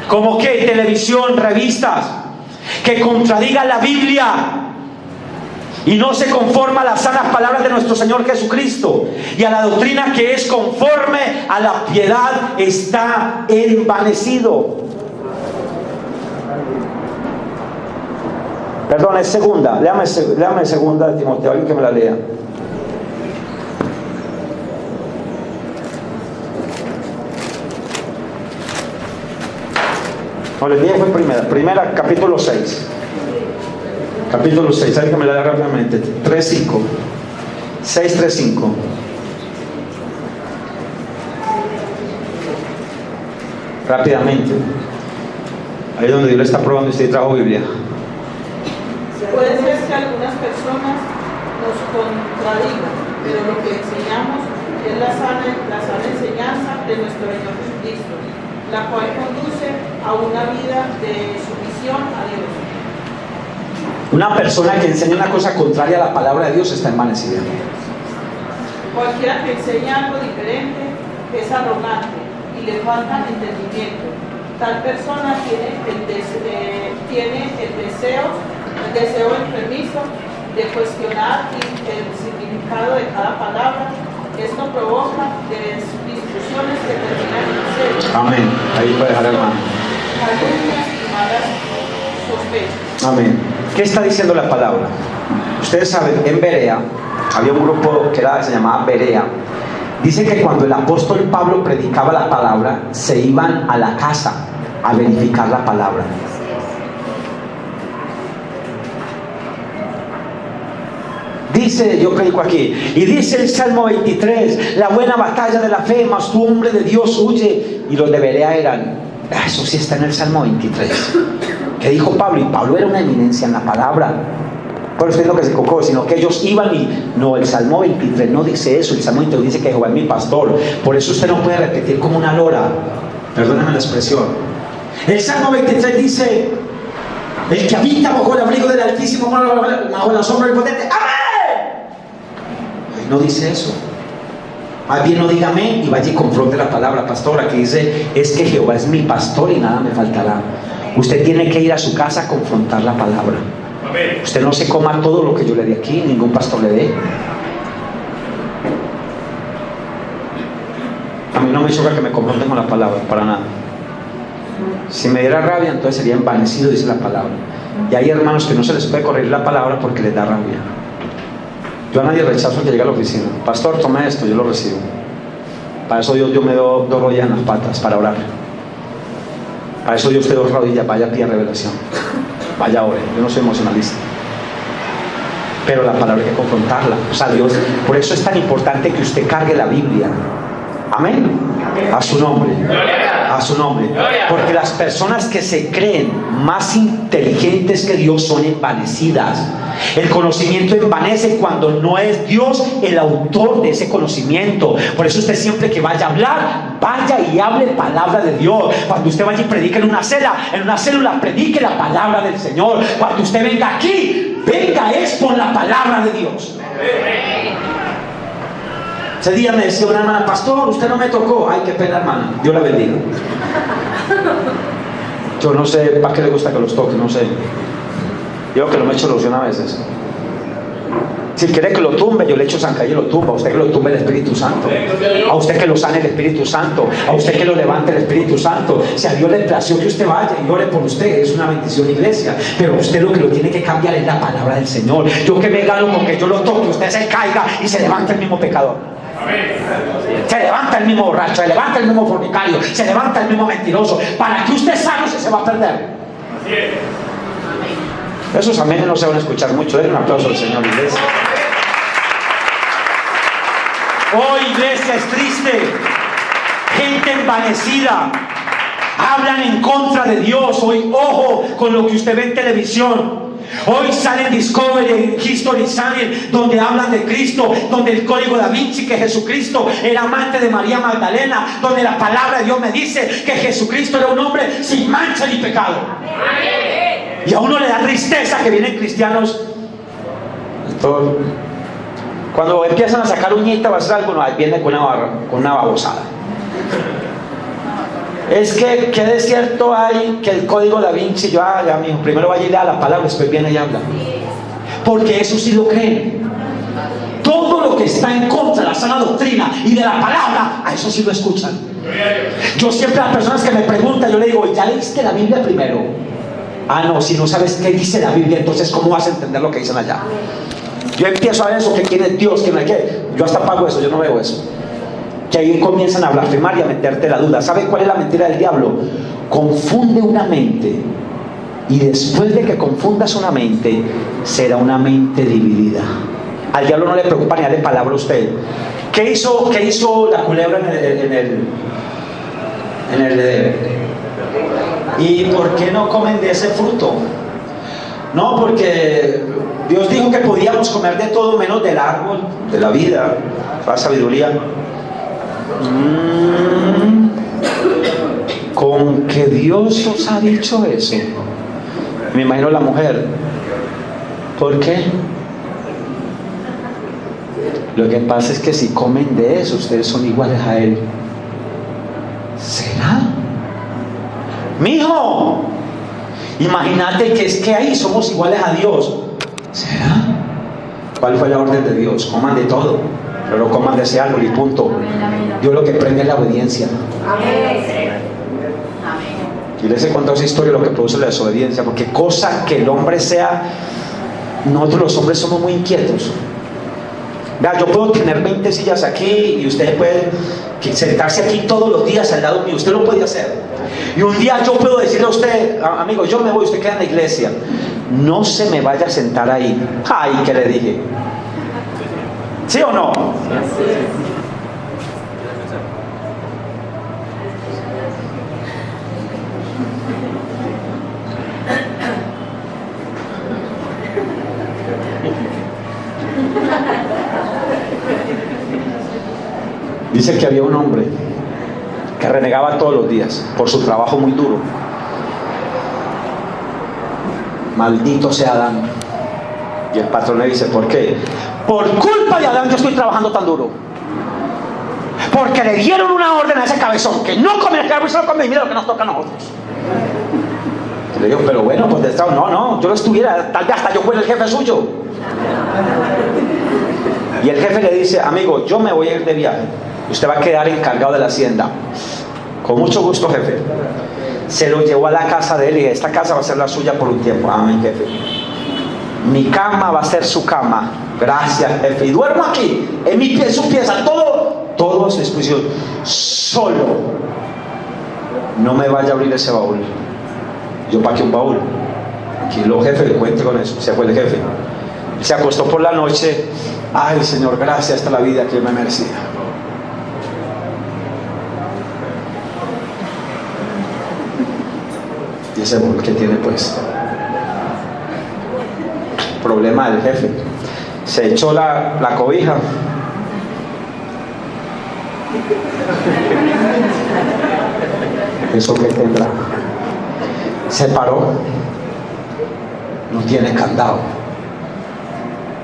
como que televisión, revistas, que contradiga la Biblia y no se conforma a las sanas palabras de nuestro Señor Jesucristo y a la doctrina que es conforme a la piedad, está envanecido. Perdón, es segunda. Léame segunda de Timoteo, alguien que me la lea. No, les dije fue primera, capítulo 6. Capítulo 6, alguien que me la lea rápidamente. 3:5. 6:3:5. Rápidamente. Ahí es donde Dios le está probando y usted trajo Biblia. Puede ser que algunas personas nos contradigan, pero lo que enseñamos es la sana enseñanza de nuestro Señor Jesucristo, la cual conduce a una vida de sumisión a Dios. Una persona que enseña una cosa contraria a la palabra de Dios está envanecida. Cualquiera que enseña algo diferente es arrogante y le falta entendimiento. Tal persona tiene el deseo enfermizo de cuestionar el significado de cada palabra. Esto provoca discusiones que terminan en serio. Amén. Ahí puede dejar el hermano. Calumnias y malas sospechas. Amén. ¿Qué está diciendo la palabra? Ustedes saben, en Berea había un grupo que se llamaba Berea. Dice que cuando el apóstol Pablo predicaba la palabra, se iban a la casa a verificar la palabra. Dice, yo predico aquí, y dice el Salmo 23: la buena batalla de la fe, mas tu hombre de Dios huye. Y los de Berea eran, eso sí está en el Salmo 23, que dijo Pablo, y Pablo era una eminencia en la palabra. Por eso es lo que se cocó, sino que ellos iban y... No, el Salmo 23 no dice eso. El Salmo 23 dice que Jehová es mi pastor. Por eso usted no puede repetir como una lora, perdóname la expresión. El Salmo 23 dice: el que habita bajo el abrigo del Altísimo, bajo la sombra del Potente, ¡amén! No dice eso. Más bien no diga amén y vaya y confronte la palabra, pastora, que dice: es que Jehová es mi pastor y nada me faltará. Usted tiene que ir a su casa a confrontar la palabra. Usted no se coma todo lo que yo le dé aquí, ningún pastor le dé. A mí no me choca que me confronten con la palabra, para nada. Si me diera rabia, entonces sería envanecido, dice la palabra. Y hay hermanos que no se les puede corregir la palabra porque les da rabia. Yo a nadie rechazo que llegue a la oficina: pastor, tome esto, yo lo recibo. Para eso yo me doy 2 rodillas en las patas para orar. Para eso Dios te 2 rodillas, vaya, pida revelación, vaya, ore. Yo no soy emocionalista, pero la palabra hay que confrontarla. O sea, Dios, por eso es tan importante que usted cargue la Biblia. Amén. A su nombre. A su nombre. Porque las personas que se creen más inteligentes que Dios son envanecidas. El conocimiento envanece cuando no es Dios el autor de ese conocimiento. Por eso usted siempre que vaya a hablar, vaya y hable palabra de Dios. Cuando usted vaya y predique en una célula, predique la palabra del Señor. Cuando usted venga aquí, venga es con la palabra de Dios. Ese día me decía una hermana: pastor, usted no me tocó. Ay, qué pena, hermana, Dios la bendiga. Yo no sé para qué le gusta que los toque, no sé. Yo que lo me echo loción a veces. Si quiere que lo tumbe, yo le echo zancadilla y lo tumba. A usted que lo tumbe el Espíritu Santo. A usted que lo sane el Espíritu Santo. A usted que lo levante el Espíritu Santo. Si a Dios le plació que usted vaya y ore por usted, es una bendición, iglesia. Pero usted lo que lo tiene que cambiar es la palabra del Señor. Yo que me gano con que yo lo toque, usted se caiga y se levanta el mismo pecador. Se levanta el mismo borracho, se levanta el mismo fornicario, se levanta el mismo mentiroso. Para que usted sano se va a perder. Esos amén no se van a escuchar mucho. Denle un aplauso al Señor, iglesia. Oh, iglesia, es triste. Gente envanecida. Hablan en contra de Dios. Hoy, ojo con lo que usted ve en televisión. Hoy sale en Discovery, en History Channel, donde hablan de Cristo, donde el código da Vinci, que Jesucristo era amante de María Magdalena, donde la palabra de Dios me dice que Jesucristo era un hombre sin mancha ni pecado. Y a uno le da tristeza que vienen cristianos. Cuando empiezan a sacar uñita, va a hacer algo, no, viene con una babosada. Es que, ¿qué de cierto hay que el código da Vinci? Yo, ya mijo, primero vaya y lea la palabra, después viene y habla. Porque eso sí lo creen. Todo lo que está en contra de la sana doctrina y de la palabra, a eso sí lo escuchan. Yo siempre a las personas que me preguntan, yo le digo: ¿ya leíste la Biblia primero? Ah, no, si no sabes qué dice la Biblia, entonces ¿cómo vas a entender lo que dicen allá? Yo empiezo a ver eso, que quién es Dios, quién es qué. Yo hasta pago eso, yo no veo eso. Que ahí comienzan a blasfemar y a meterte la duda. ¿Sabe cuál es la mentira del diablo? Confunde una mente, y después de que confundas una mente, será una mente dividida. Al diablo no le preocupa ni darle palabra a usted. ¿Qué hizo la culebra en el ¿y por qué no comen de ese fruto? No, porque Dios dijo que podíamos comer de todo menos del árbol de la vida, la sabiduría. Con que Dios os ha dicho eso. Me imagino la mujer: ¿por qué? Lo que pasa es que si comen de eso, ustedes son iguales a Él. ¿Será? Mijo, imagínate que es que ahí somos iguales a Dios. ¿Será? ¿Cuál fue la orden de Dios? Coman de todo, pero no coman de ese árbol y punto. Dios lo que premia es la obediencia. Y les he contado esa historia, lo que produce la desobediencia. Porque cosa que el hombre sea, nosotros los hombres somos muy inquietos. Vea, yo puedo tener 20 sillas aquí y ustedes pueden sentarse aquí todos los días al lado mío. Usted lo puede hacer. Y un día yo puedo decirle a usted: amigo, yo me voy, usted queda en la iglesia, no se me vaya a sentar ahí. Ay, ¿qué le dije? ¿Sí o no? Dice que había un hombre que renegaba todos los días por su trabajo muy duro. Maldito sea Adán. Y el patrón le dice: ¿por qué? Por culpa de Adán yo estoy trabajando tan duro. Porque le dieron una orden a ese cabezón que no come el árbol y se lo come, y mira lo que nos toca a nosotros. Y le digo: pero bueno, pues de estado, no, yo lo estuviera, tal vez hasta yo fuera el jefe suyo. Y el jefe le dice: amigo, yo me voy a ir de viaje, usted va a quedar encargado de la hacienda. Con mucho gusto, jefe. Se lo llevó a la casa de él y esta casa va a ser la suya por un tiempo. Amén, jefe. Mi cama va a ser su cama. Gracias, jefe. Y duermo aquí, en su pieza, todo a su disposición. Solo no me vaya a abrir ese baúl. Yo, ¿para qué un baúl? Tranquilo, jefe, cuente con eso. Se fue el jefe. Se acostó por la noche. Ay, Señor, gracias, esta es la vida que me merecía. ese bol que tiene puesto. Problema del jefe. Se echó la cobija. ¿Eso qué tendrá? Se paró. No tiene candado.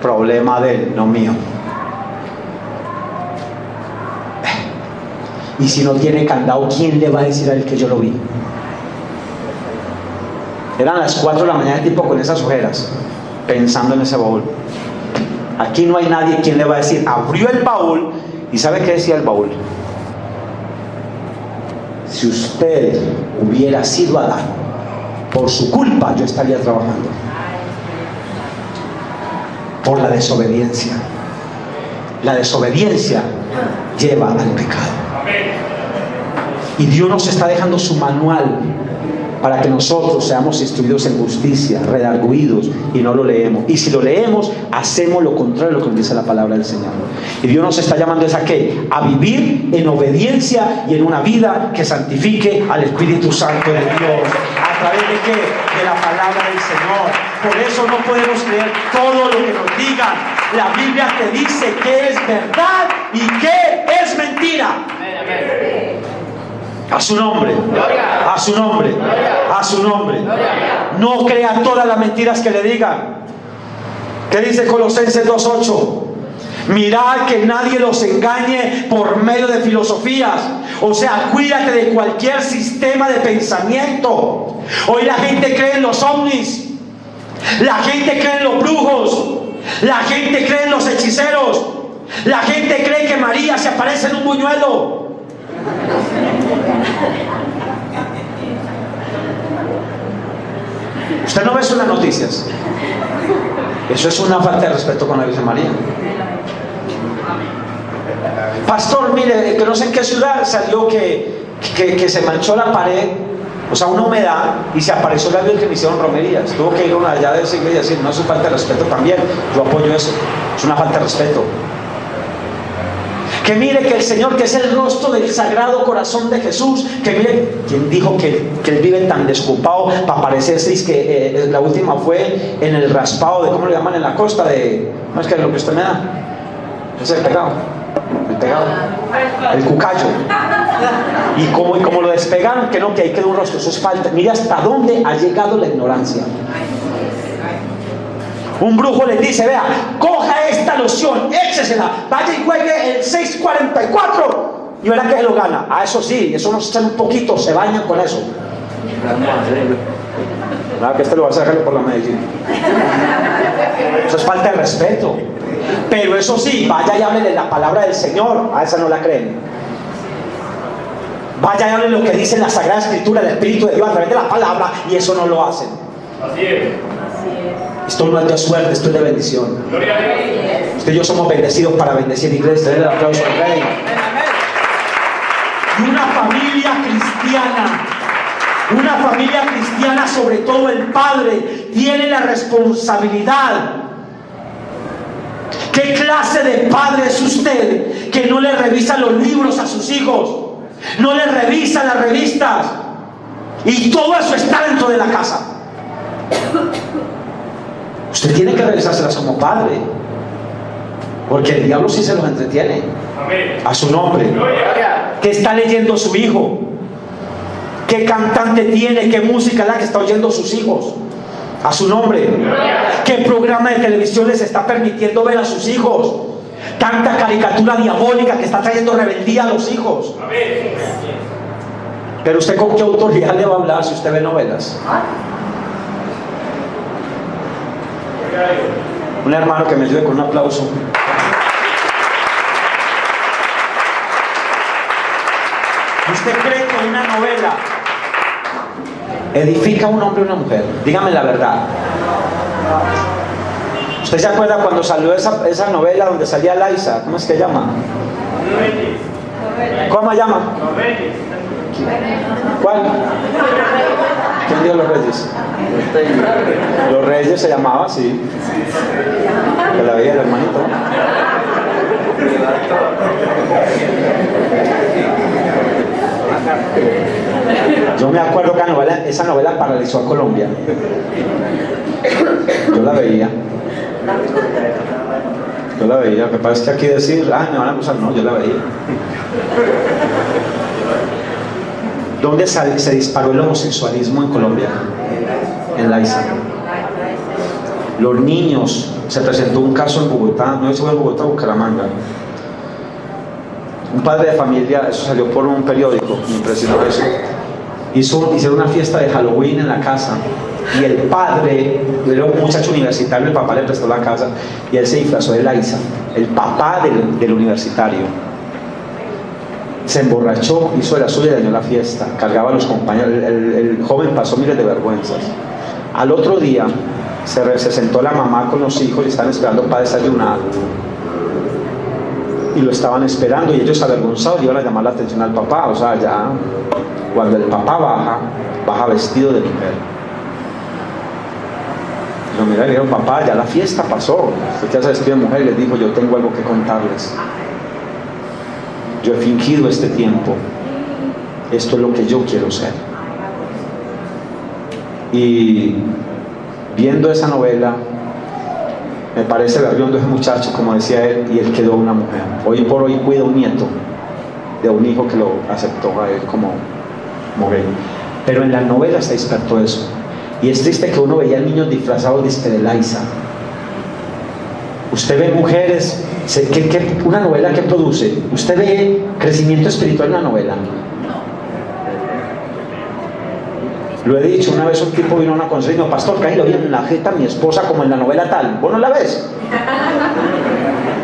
Problema de él, no mío. Y si no tiene candado, ¿quién le va a decir a él que yo lo vi? Eran las 4 de la mañana, el tipo con esas ojeras, pensando en ese baúl. Aquí no hay nadie quien le va a decir. Abrió el baúl y ¿sabe qué decía el baúl? Si usted hubiera sido Adán, por su culpa yo estaría trabajando. Por la desobediencia. La desobediencia lleva al pecado. Y Dios nos está dejando su manual para que nosotros seamos instruidos en justicia, redarguidos, y no lo leemos. Y si lo leemos, hacemos lo contrario de lo que nos dice la palabra del Señor. Y Dios nos está llamando ¿a qué? A vivir en obediencia y en una vida que santifique al Espíritu Santo de Dios. ¿A través de qué? De la palabra del Señor. Por eso no podemos creer todo lo que nos digan. La Biblia te dice que es verdad y que es mentira. A su nombre, a su nombre, a su nombre. No crea todas las mentiras que le digan. ¿Qué dice Colosenses 2:8? Mirad que nadie los engañe por medio de filosofías. O sea, cuídate de cualquier sistema de pensamiento. Hoy la gente cree en los ovnis, la gente cree en los brujos, la gente cree en los hechiceros, la gente cree que María se aparece en un buñuelo. Usted no ve eso en las noticias. Eso es una falta de respeto con la Virgen María. Pastor, mire, que no sé en qué ciudad salió que se manchó la pared, o sea, una humedad, y se apareció la Virgen y hicieron romerías. Tuvo que ir una allá de esa iglesia y decir, no, es una falta de respeto también. Yo apoyo eso, es una falta de respeto. Que mire que el Señor, que es el rostro del Sagrado Corazón de Jesús, que mire, ¿quién dijo que Él vive tan desocupado para parecerse? Es que la última fue en el raspado de, ¿cómo le llaman? En la costa de, no es que lo que usted me da, es el pegado, el cucayo. Y como lo despegaron, que no, que ahí quedó un rostro, eso es falta. Mire hasta dónde ha llegado la ignorancia. Un brujo les dice, vea, coja esta loción, échesela, vaya y juegue el 644 y verá que lo gana. Ah, eso sí, eso nos echan un poquito, se bañan con eso. Nada, que este lo va a sacar por la medicina. Eso es falta de respeto. Pero eso sí, vaya y háblele la palabra del Señor. A esa no la creen. Vaya y hable lo que dice en la Sagrada Escritura, el Espíritu de Dios a través de la palabra, y eso no lo hacen. Así es. Esto no es de suerte, esto es de bendición. Usted y yo somos bendecidos para bendecir iglesia. Denle el aplauso al Rey. Y una familia cristiana, sobre todo el padre, tiene la responsabilidad. ¿Qué clase de padre es usted que no le revisa los libros a sus hijos? No le revisa las revistas. Y todo eso está dentro de la casa. Usted tiene que revisárselas como padre, porque el diablo sí se los entretiene. A su nombre. ¿Qué está leyendo su hijo? ¿Qué cantante tiene? ¿Qué música es la que está oyendo sus hijos? A su nombre. ¿Qué programa de televisión les está permitiendo ver a sus hijos? Tanta caricatura diabólica que está trayendo rebeldía a los hijos. Pero usted, ¿con qué autoridad le va a hablar si usted ve novelas? Un hermano que me ayude con un aplauso. ¿Usted cree que una novela edifica a un hombre o una mujer? Dígame la verdad. ¿Usted se acuerda cuando salió esa novela donde salía Liza? ¿Cómo es que llama? ¿Cómo se llama? ¿Cuál? ¿Quién dio los Reyes? Los Reyes se llamaba, sí. Que la veía el hermanito. Yo me acuerdo que esa novela paralizó a Colombia. Yo la veía. Lo que pasa es que aquí decir, me van a acusar, no, yo la veía. ¿Dónde se disparó el homosexualismo en Colombia? En Laiza. Los niños, se presentó un caso en Bogotá, no sé si fue en Bogotá o Bucaramanga. Un padre de familia, eso salió por un periódico, me impresionó eso. Hicieron una fiesta de Halloween en la casa y el padre, era un muchacho universitario, el papá le prestó la casa y él se disfrazó de Laiza, el papá del universitario. Se emborrachó, hizo de la suya y dañó la fiesta, cargaba a los compañeros, el joven pasó miles de vergüenzas. Al otro día se sentó la mamá con los hijos y estaban esperando para desayunar y lo estaban esperando y ellos avergonzados iban a llamar la atención al papá. O sea, ya cuando el papá baja vestido de mujer. Lo miraron y dijeron, papá, ya la fiesta pasó, usted ya se vestido de mujer. Y les dijo, yo tengo algo que contarles. Yo he fingido este tiempo, esto es lo que yo quiero ser. Y viendo esa novela, me parece vergonzoso ese muchacho, como decía él, y él quedó una mujer. Hoy por hoy cuida un nieto de un hijo que lo aceptó a él como gay. Pero en la novela se despertó eso. Y es triste que uno veía niños disfrazados de Laiza. Usted ve mujeres, una novela que produce, usted ve crecimiento espiritual en una novela. Lo he dicho, una vez un tipo vino a una consulta y me dijo, pastor, que ahí lo vi en la jeta mi esposa como en la novela tal, ¿vos no la ves?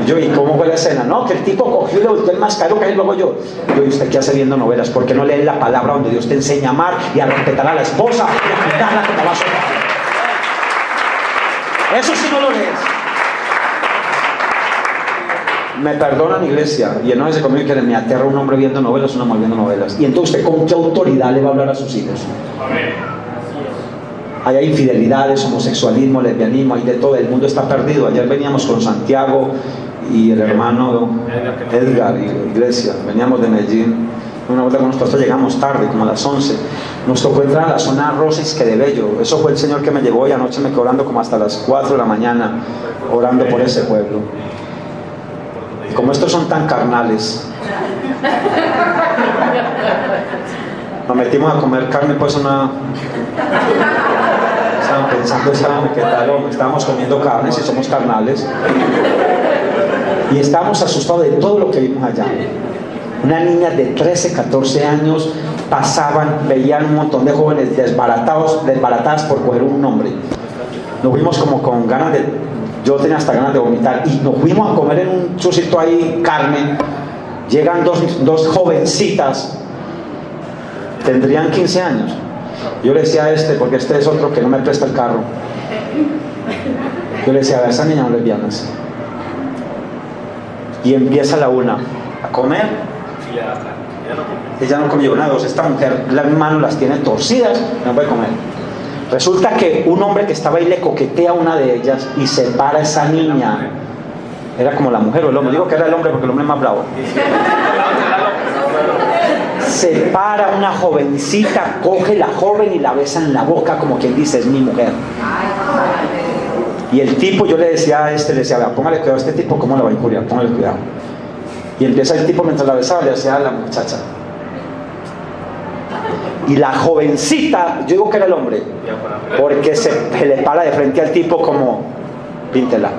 Yo, ¿y cómo fue la escena? No, que el tipo cogió y le volteó el mascaro, que ahí luego yo. ¿Y usted qué hace viendo novelas? ¿Por qué no lee la palabra donde Dios te enseña a amar y a respetar a la esposa y a cuidarla como va a su padre? Eso sí no lo lees. Me perdonan, iglesia, y entonces se conmigo que me aterra un hombre viendo novelas, una mujer viendo novelas. Y entonces, ¿usted con qué autoridad le va a hablar a sus hijos? Ahí hay infidelidades, homosexualismo, lesbianismo, hay de todo, el mundo está perdido. Ayer veníamos con Santiago y el hermano Edgar, iglesia, veníamos de Medellín, una vuelta con los pastores, llegamos tarde, como a las 11, nos tocó entrar a la zona Rosis que de Bello. Eso fue el Señor que me llevó y anoche me quedé orando como hasta las 4 de la mañana, orando por ese pueblo. Y como estos son tan carnales, nos metimos a comer carne, pues estaban pensando, ¿qué tal? Estábamos comiendo carne, si somos carnales, y estábamos asustados de todo lo que vimos allá. Una niña de 13, 14 años veían un montón de jóvenes desbaratadas por coger un nombre. Nos fuimos como con ganas yo tenía hasta ganas de vomitar, y nos fuimos a comer en un chusito ahí carne. Llegan dos jovencitas, tendrían 15 años. Yo le decía a porque este es otro que no me presta el carro. Yo le decía, a ver, esas niñas son lesbianas. Y empieza la una a comer. Ella no comió nada. Esta mujer, las manos las tiene torcidas, no puede comer. Resulta que un hombre que estaba ahí le coquetea a una de ellas y separa a esa niña. Era como la mujer o el hombre. Digo que era el hombre porque el hombre es más bravo. Separa a una jovencita, coge la joven y la besa en la boca, como quien dice, es mi mujer. Y el tipo, yo le decía a le decía, vea, póngale cuidado a este tipo, ¿cómo le va a injuriar? Póngale cuidado. Y empieza el tipo, mientras la besaba, le decía a la muchacha. Y la jovencita, yo digo que era el hombre, porque se le para de frente al tipo como, píntela.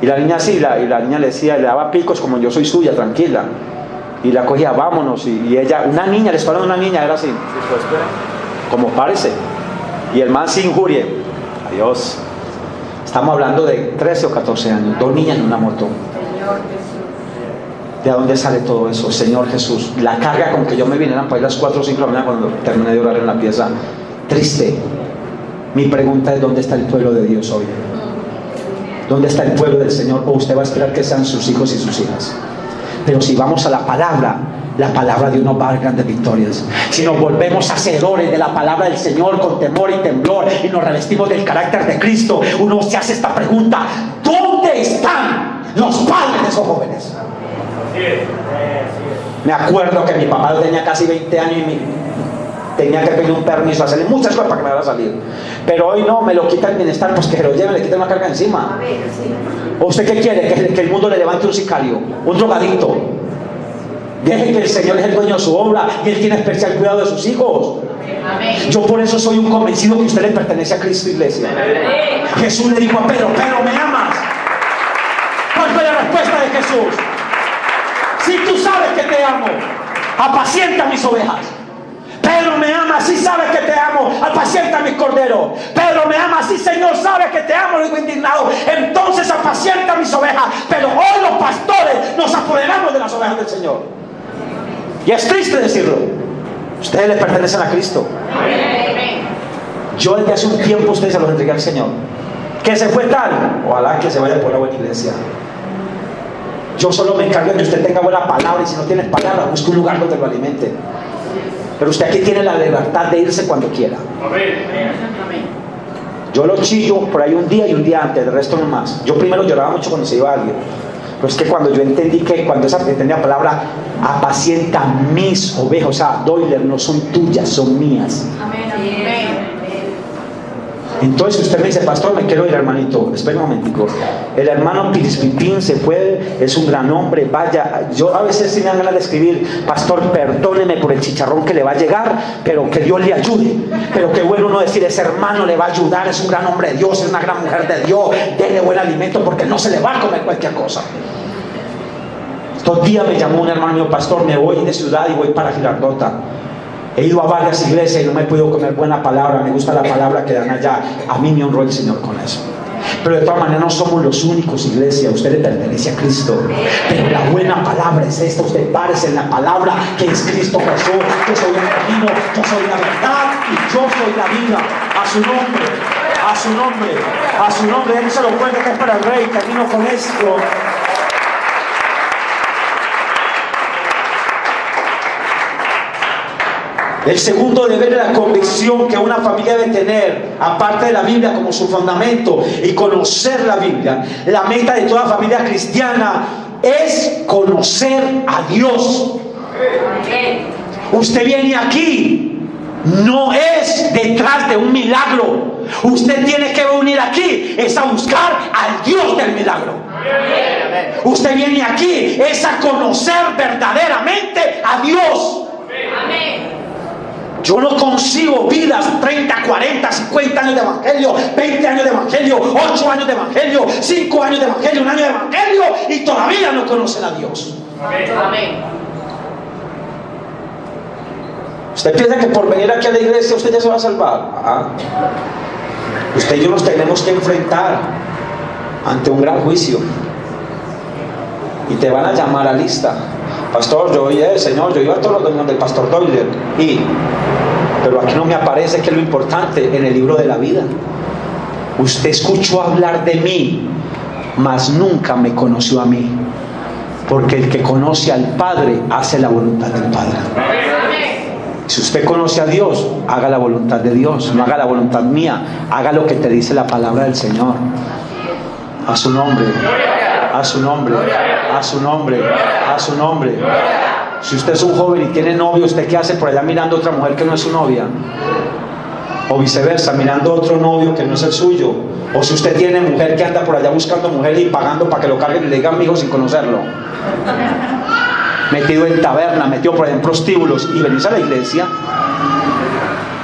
Y la niña así, y la niña le decía, le daba picos como, yo soy suya, tranquila. Y la cogía, vámonos. Y ella, una niña, le estaba dando una niña, era así, como parece. Y el man sin injurie. Adiós. Estamos hablando de 13 o 14 años, 2 niñas en una moto. ¿De dónde sale todo eso? Señor Jesús, la carga con que yo me viniera para ir a las 4 o 5 de la mañana cuando terminé de orar en la pieza. Triste. Mi pregunta es, ¿dónde está el pueblo de Dios hoy? ¿Dónde está el pueblo del Señor? ¿O usted va a esperar que sean sus hijos y sus hijas? Pero si vamos a la palabra de Dios nos va a dar grandes victorias. Si nos volvemos hacedores de la palabra del Señor con temor y temblor y nos revestimos del carácter de Cristo, uno se hace esta pregunta: ¿dónde están los padres de esos jóvenes? Me acuerdo que mi papá tenía casi 20 años y tenía que pedir un permiso, hacerle muchas cosas para que me dejara salir. Pero hoy no, me lo quita el bienestar, pues que lo lleve, le quita una carga encima. ¿O usted qué quiere? Que el mundo le levante un sicario, un drogadicto. Deje que el Señor es el dueño de su obra y Él tiene especial cuidado de sus hijos. Yo por eso soy un convencido que usted le pertenece a Cristo, iglesia. Jesús le dijo a Pedro: Pedro, ¿me amas? ¿Cuál fue la respuesta de Jesús? Si tú sabes que te amo, apacienta mis ovejas. Pedro, me ama, sí sabes que te amo, apacienta mis corderos. Pedro, me ama, sí, Señor, sabes que te amo, lo digo indignado, entonces apacienta mis ovejas. Pero hoy los pastores nos apoderamos de las ovejas del Señor. Y es triste decirlo. Ustedes le pertenecen a Cristo. Yo desde hace un tiempo ustedes se los entregué al Señor. ¿Que se fue tal? Ojalá que se vaya por la buena iglesia. Yo solo me encargo de que usted tenga buena palabra, y si no tienes palabra, busque un lugar donde lo alimente. Pero usted aquí tiene la libertad de irse cuando quiera. Yo lo chillo por ahí un día y un día antes, de resto no más. Yo primero lloraba mucho cuando se iba alguien. Pero es que cuando yo entendí que cuando esa entendía la palabra apacienta mis ovejas, o sea, Doyler, no son tuyas, son mías. Entonces usted me dice: pastor, me quiero ir, hermanito. Espera un momentico. El hermano Pirispipín se fue, es un gran hombre. Vaya, yo a veces sí me dan ganas de escribir: pastor, perdóneme por el chicharrón que le va a llegar, pero que Dios le ayude. Pero qué bueno uno decir: ese hermano le va a ayudar, es un gran hombre de Dios, es una gran mujer de Dios, denle buen alimento, porque no se le va a comer cualquier cosa. Estos días me llamó un hermano mío: pastor, me voy de ciudad y voy para Girardota. He ido a varias iglesias y no me he podido comer buena palabra. Me gusta la palabra que dan allá. A mí me honró el Señor con eso. Pero de todas maneras no somos los únicos, iglesia. Usted le pertenece a Cristo. Pero la buena palabra es esta. Usted párese en la palabra que es Cristo Jesús. Yo soy el camino, yo soy la verdad y yo soy la vida. A su nombre, a su nombre, a su nombre. Él se lo cuenta que es para el Rey. Termino con esto. El segundo deber de la convicción que una familia debe tener, aparte de la Biblia como su fundamento y conocer la Biblia, la meta de toda familia cristiana es conocer a Dios. Usted viene aquí, no es detrás de un milagro. Usted tiene que venir aquí, es a buscar al Dios del milagro. Usted viene aquí, es a conocer verdaderamente a Dios. Yo no concibo vidas 30, 40, 50 años de evangelio, 20 años de evangelio, 8 años de evangelio, 5 años de evangelio, 1 año de evangelio y todavía no conocen a Dios. Amén. ¿Usted piensa que por venir aquí a la iglesia usted ya se va a salvar? Usted y yo nos tenemos que enfrentar ante un gran juicio y te van a llamar a lista. Pastor, Señor, yo iba a todos los domingos del pastor Doyler, pero aquí no me aparece que es lo importante en el libro de la vida. Usted escuchó hablar de mí, mas nunca me conoció a mí, porque el que conoce al Padre hace la voluntad del Padre. Si usted conoce a Dios, haga la voluntad de Dios, no haga la voluntad mía, haga lo que te dice la palabra del Señor. A su nombre, a su nombre, a su nombre, a su nombre. Si usted es un joven y tiene novio, ¿usted qué hace por allá mirando a otra mujer que no es su novia? O viceversa, mirando a otro novio que no es el suyo. O si usted tiene mujer que anda por allá buscando mujer y pagando para que lo carguen y le digan hijo sin conocerlo. Metido en taberna, metido por allá en prostíbulos. Y venís a la iglesia.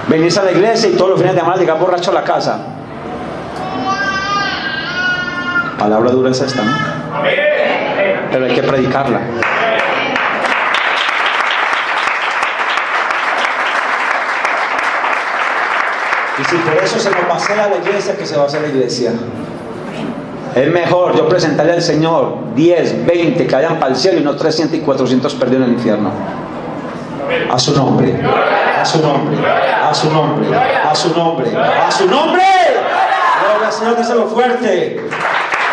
Venís a la iglesia y todos los fines de semana llegar borracho a la casa. Palabra dura es esta, ¿no? Pero hay que predicarla. Y si por eso se nos pasea a la iglesia, que se va a hacer la iglesia. Es mejor yo presentarle al Señor 10, 20 que vayan para el cielo y no 300 y 400 perdidos en el infierno. A su nombre, a su nombre, a su nombre, a su nombre, a su nombre. Gloria al Señor, díselo fuerte.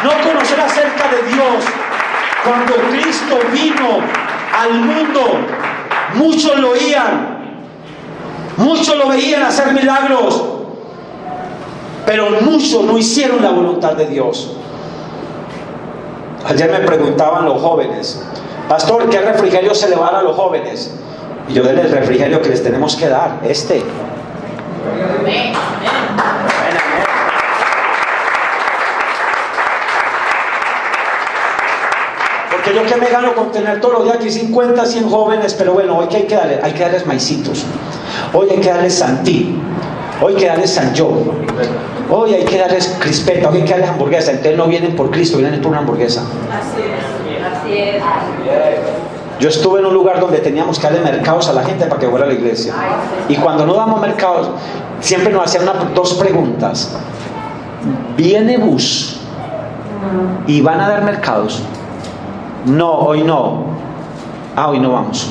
No conocer acerca de Dios. Cuando Cristo vino al mundo, muchos lo oían, muchos lo veían hacer milagros, pero muchos no hicieron la voluntad de Dios. Ayer me preguntaban los jóvenes, Pastor, ¿qué refrigerio se le va a dar a los jóvenes? Y yo, del refrigerio que les tenemos que dar, este. Amén. Porque yo que me gano con tener todos los días aquí 50, 100 jóvenes, pero bueno, hoy que hay que darles maicitos, hoy hay que darles santí, hoy hay que darles sanjó, hoy hay que darles crispeta, hoy hay que darles hamburguesa. Entonces no vienen por Cristo, vienen por una hamburguesa. Así es. Así es. Yo estuve en un lugar donde teníamos que darle mercados a la gente para que fuera a la iglesia, y cuando no damos mercados siempre nos hacían dos preguntas: ¿viene bus y van a dar mercados? No, hoy no. Hoy no vamos.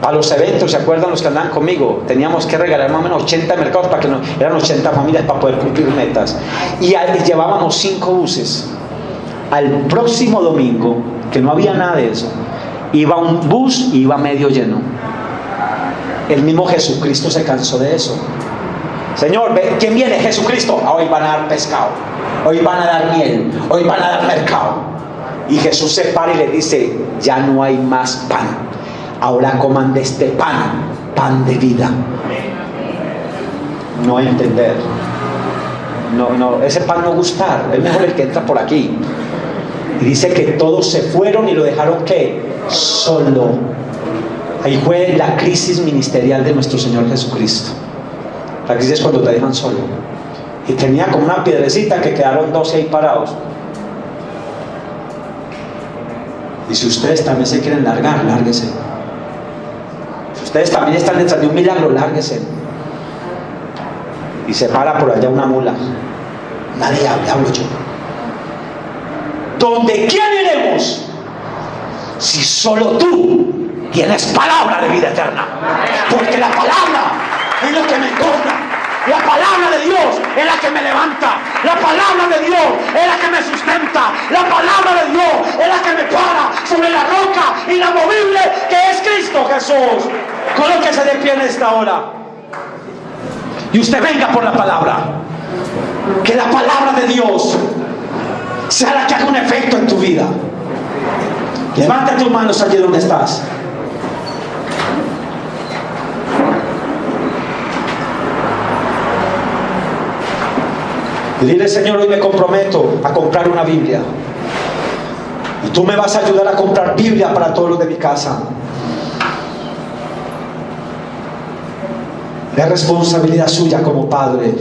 Para los eventos, ¿se acuerdan los que andaban conmigo? Teníamos que regalar más o menos 80 mercados para que eran 80 familias para poder cumplir metas. Y llevábamos 5 buses. Al próximo domingo, que no había nada de eso, iba un bus y iba medio lleno. El mismo Jesucristo se cansó de eso. Señor, ¿quién viene? Jesucristo. Hoy van a dar pescado, hoy van a dar miel, hoy van a dar mercado. Y Jesús se para y le dice: ya no hay más pan, ahora coman de este pan, pan de vida. No entender, no, ese pan no gustar, es mejor el que entra por aquí. Y dice que todos se fueron y lo dejaron, ¿qué? Solo. Ahí fue la crisis ministerial de nuestro Señor Jesucristo. La crisis es cuando te dejan solo. Y tenía como una piedrecita que quedaron 12 ahí parados. Y si ustedes también se quieren largar, lárguese. Si ustedes también están detrás de un milagro, lárguese. Y se para por allá una mula. Nadie hablo yo. ¿Dónde quién iremos? Si solo tú tienes palabra de vida eterna. Porque la palabra es lo que me torna. La palabra de Dios es la que me levanta. La palabra de Dios es la que me sustenta. La palabra de Dios es la que me para sobre la roca inamovible que es Cristo Jesús. Colóquese de pie en esta hora y usted venga por la palabra. Que la palabra de Dios sea la que haga un efecto en tu vida. Levanta tus manos allí donde estás. Y dile: Señor, hoy me comprometo a comprar una Biblia. Y tú me vas a ayudar a comprar Biblia para todos los de mi casa. Es responsabilidad suya como padre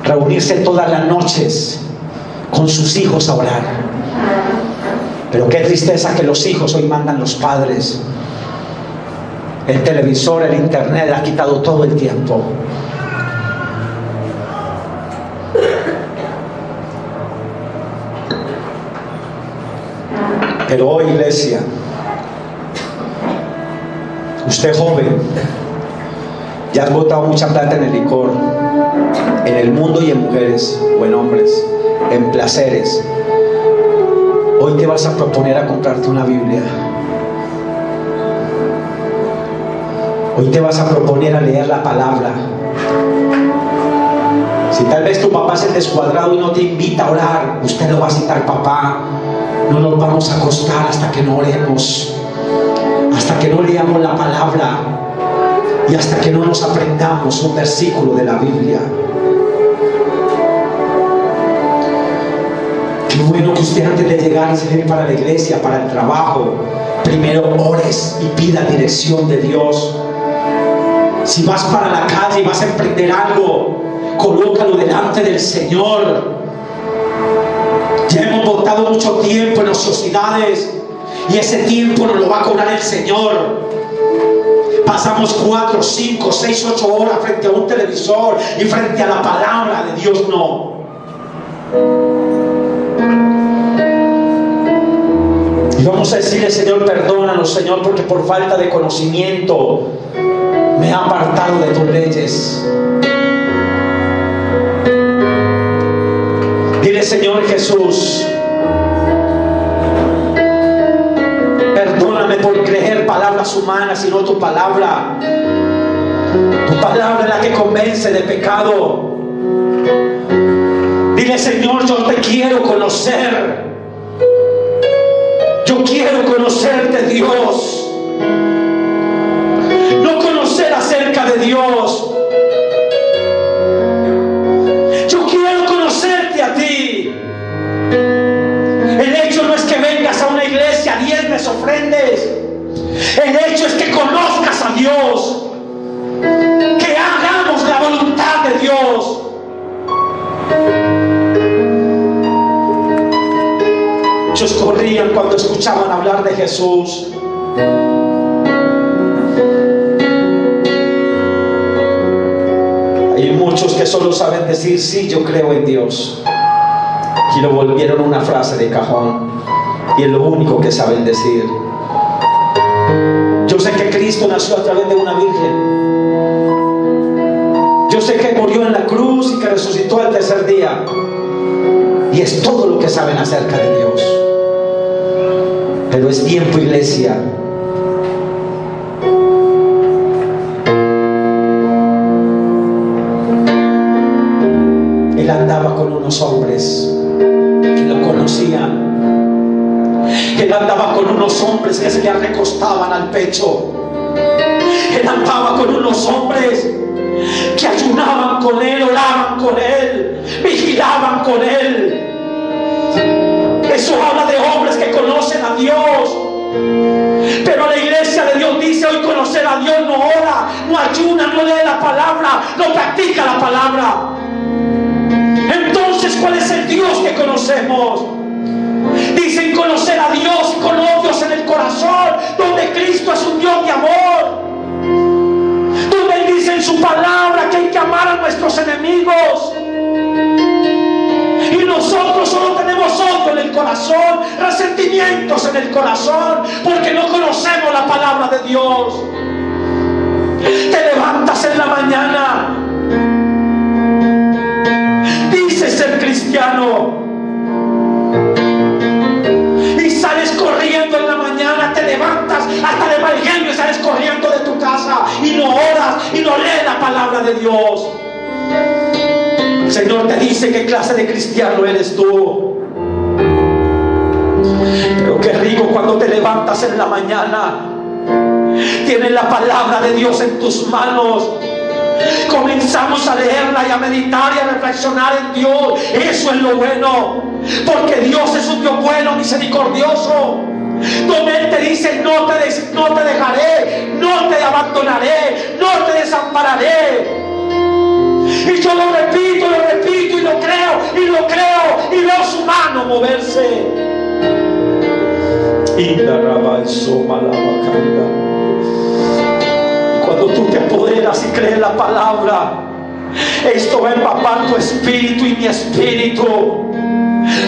reunirse todas las noches con sus hijos a orar. Pero qué tristeza que los hijos hoy mandan los padres. El televisor, el internet ha quitado todo el tiempo. Pero hoy, iglesia, usted joven, ya has botado mucha plata en el licor, en el mundo y en mujeres o en hombres, en placeres. Hoy te vas a proponer a comprarte una Biblia. Hoy te vas a proponer a leer la palabra. Si tal vez tu papá es el descuadrado y no te invita a orar, usted lo va a citar: papá, no nos vamos a acostar hasta que no oremos, hasta que no leamos la palabra y hasta que no nos aprendamos un versículo de la Biblia. Qué bueno que usted, antes de llegar y salir para la iglesia, para el trabajo, primero ores y pida dirección de Dios. Si vas para la calle y vas a emprender algo, colócalo delante del Señor. Ya hemos botado mucho tiempo en ociosidades y ese tiempo nos lo va a cobrar el Señor. Pasamos 4, 5, 6, 8 horas frente a un televisor y frente a la palabra de Dios no. Y vamos a decirle: Señor, perdónanos, Señor, porque por falta de conocimiento me he apartado de tus leyes. Dile: Señor Jesús, perdóname por creer palabras humanas y no tu palabra. Tu palabra es la que convence de pecado. Dile: Señor, yo te quiero conocer. Yo quiero conocerte, Dios. No conocer acerca de Dios. Yo quiero conocerte a ti. El hecho no es que vengas a una iglesia, diezmes, ofrendes. El hecho es que conozcas a Dios, que hagamos la voluntad de Dios. Muchos corrían cuando escuchaban hablar de Jesús. Hay muchos que solo saben decir: sí, yo creo en Dios, y lo volvieron una frase de cajón, y es lo único que saben decir. Yo sé que Cristo nació a través de una virgen. Yo sé que murió en la cruz y que resucitó al tercer día. Y es todo lo que saben acerca de Dios. Pero es tiempo, iglesia, él andaba con unos hombres que lo conocían. Él andaba con unos hombres que se le recostaban al pecho. Él andaba con unos hombres que ayunaban con él, oraban con él, vigilaban con él. Eso habla de hombres que conocen a Dios. Pero la iglesia de Dios dice hoy: conocer a Dios no ora, no ayuna, no lee la palabra, no practica la palabra. Entonces, ¿cuál es el Dios que conocemos? Dicen conocer a Dios con odios en el corazón, donde Cristo es un Dios de amor, donde Él dice en su palabra que hay que amar a nuestros enemigos. Y nosotros solo tenemos odio en el corazón, resentimientos en el corazón, porque no conocemos la palabra de Dios. Te levantas en la mañana, dices ser cristiano, y sales corriendo en la mañana, te levantas hasta el evangelio y sales corriendo de tu casa y no oras y no lees la palabra de Dios. El Señor te dice qué clase de cristiano eres tú. Pero qué rico cuando te levantas en la mañana, tienes la palabra de Dios en tus manos, comenzamos a leerla y a meditar y a reflexionar en Dios. Eso es lo bueno, porque Dios es un Dios bueno, misericordioso, donde Él te dice: no te dejaré, no te abandonaré, no te desampararé. Y yo lo repito y lo creo y veo su mano moverse. Cuando tú te apoderas y crees la palabra, esto va a empapar tu espíritu y mi espíritu.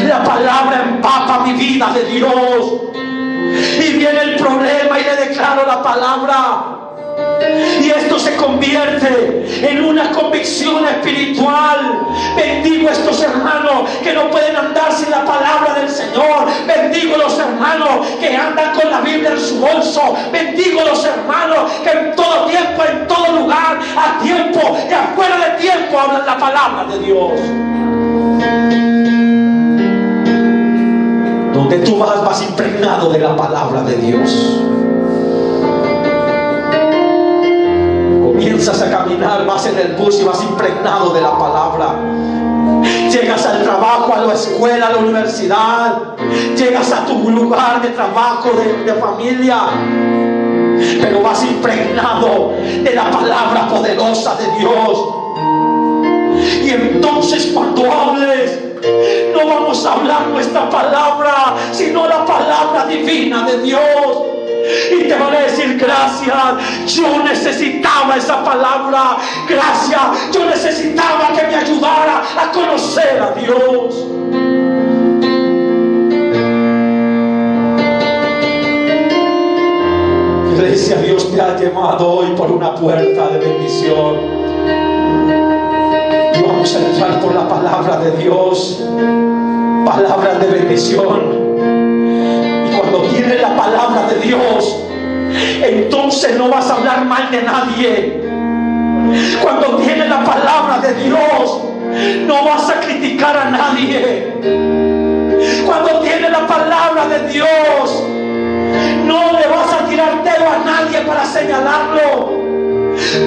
La palabra empapa mi vida de Dios. Y viene el problema y le declaro la palabra. Y esto se convierte en una convicción espiritual. Bendigo a estos hermanos que no pueden andar sin la palabra del Señor. Bendigo a los hermanos que andan con la Biblia en su bolso. Bendigo a los hermanos que en todo tiempo, en todo lugar, a tiempo y afuera de tiempo hablan la palabra de Dios. Donde tú vas impregnado de la palabra de Dios. Comienzas a caminar, vas en el bus y vas impregnado de la palabra. Llegas al trabajo, a la escuela, a la universidad. Llegas a tu lugar de trabajo, de familia. Pero vas impregnado de la palabra poderosa de Dios. Y entonces cuando hables, no vamos a hablar nuestra palabra, sino la palabra divina de Dios. Y te van a decir: gracias, yo necesitaba esa palabra. Gracias, yo necesitaba que me ayudara a conocer a Dios. Iglesia, Dios te ha llamado hoy por una puerta de bendición. Y vamos a entrar por la palabra de Dios, palabras de bendición. Cuando tienes la palabra de Dios, entonces no vas a hablar mal de nadie. Cuando tienes la palabra de Dios, no vas a criticar a nadie. Cuando tienes la palabra de Dios, no le vas a tirar dedo a nadie para señalarlo.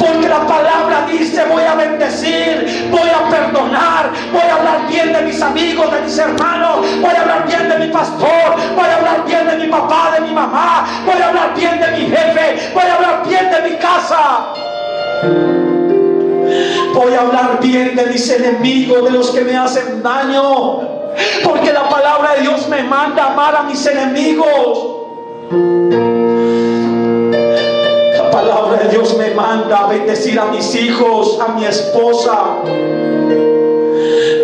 Porque la palabra dice: voy a bendecir, voy a perdonar, voy a hablar bien de mis amigos, de mis hermanos, voy a hablar bien de mi pastor, voy a hablar bien de mi papá, de mi mamá, voy a hablar bien de mi jefe, voy a hablar bien de mi casa, voy a hablar bien de mis enemigos, de los que me hacen daño. Porque la palabra de Dios me manda a amar a mis enemigos. La palabra de Dios me manda a bendecir a mis hijos, a mi esposa.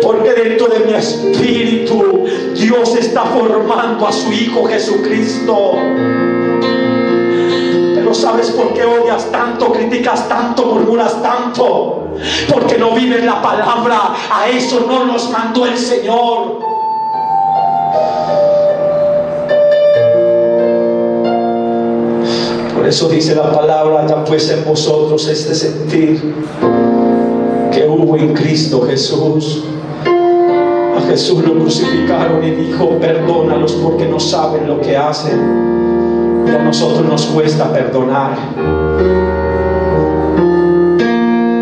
Porque dentro de mi espíritu Dios está formando a su Hijo Jesucristo. Pero ¿sabes por qué odias tanto, criticas tanto, murmuras tanto? Porque no vives la palabra. A eso no nos mandó el Señor. Por eso dice la palabra: haya pues en vosotros este sentir que hubo en Cristo Jesús. A Jesús lo crucificaron y dijo: perdónalos porque no saben lo que hacen. Y a nosotros nos cuesta perdonar.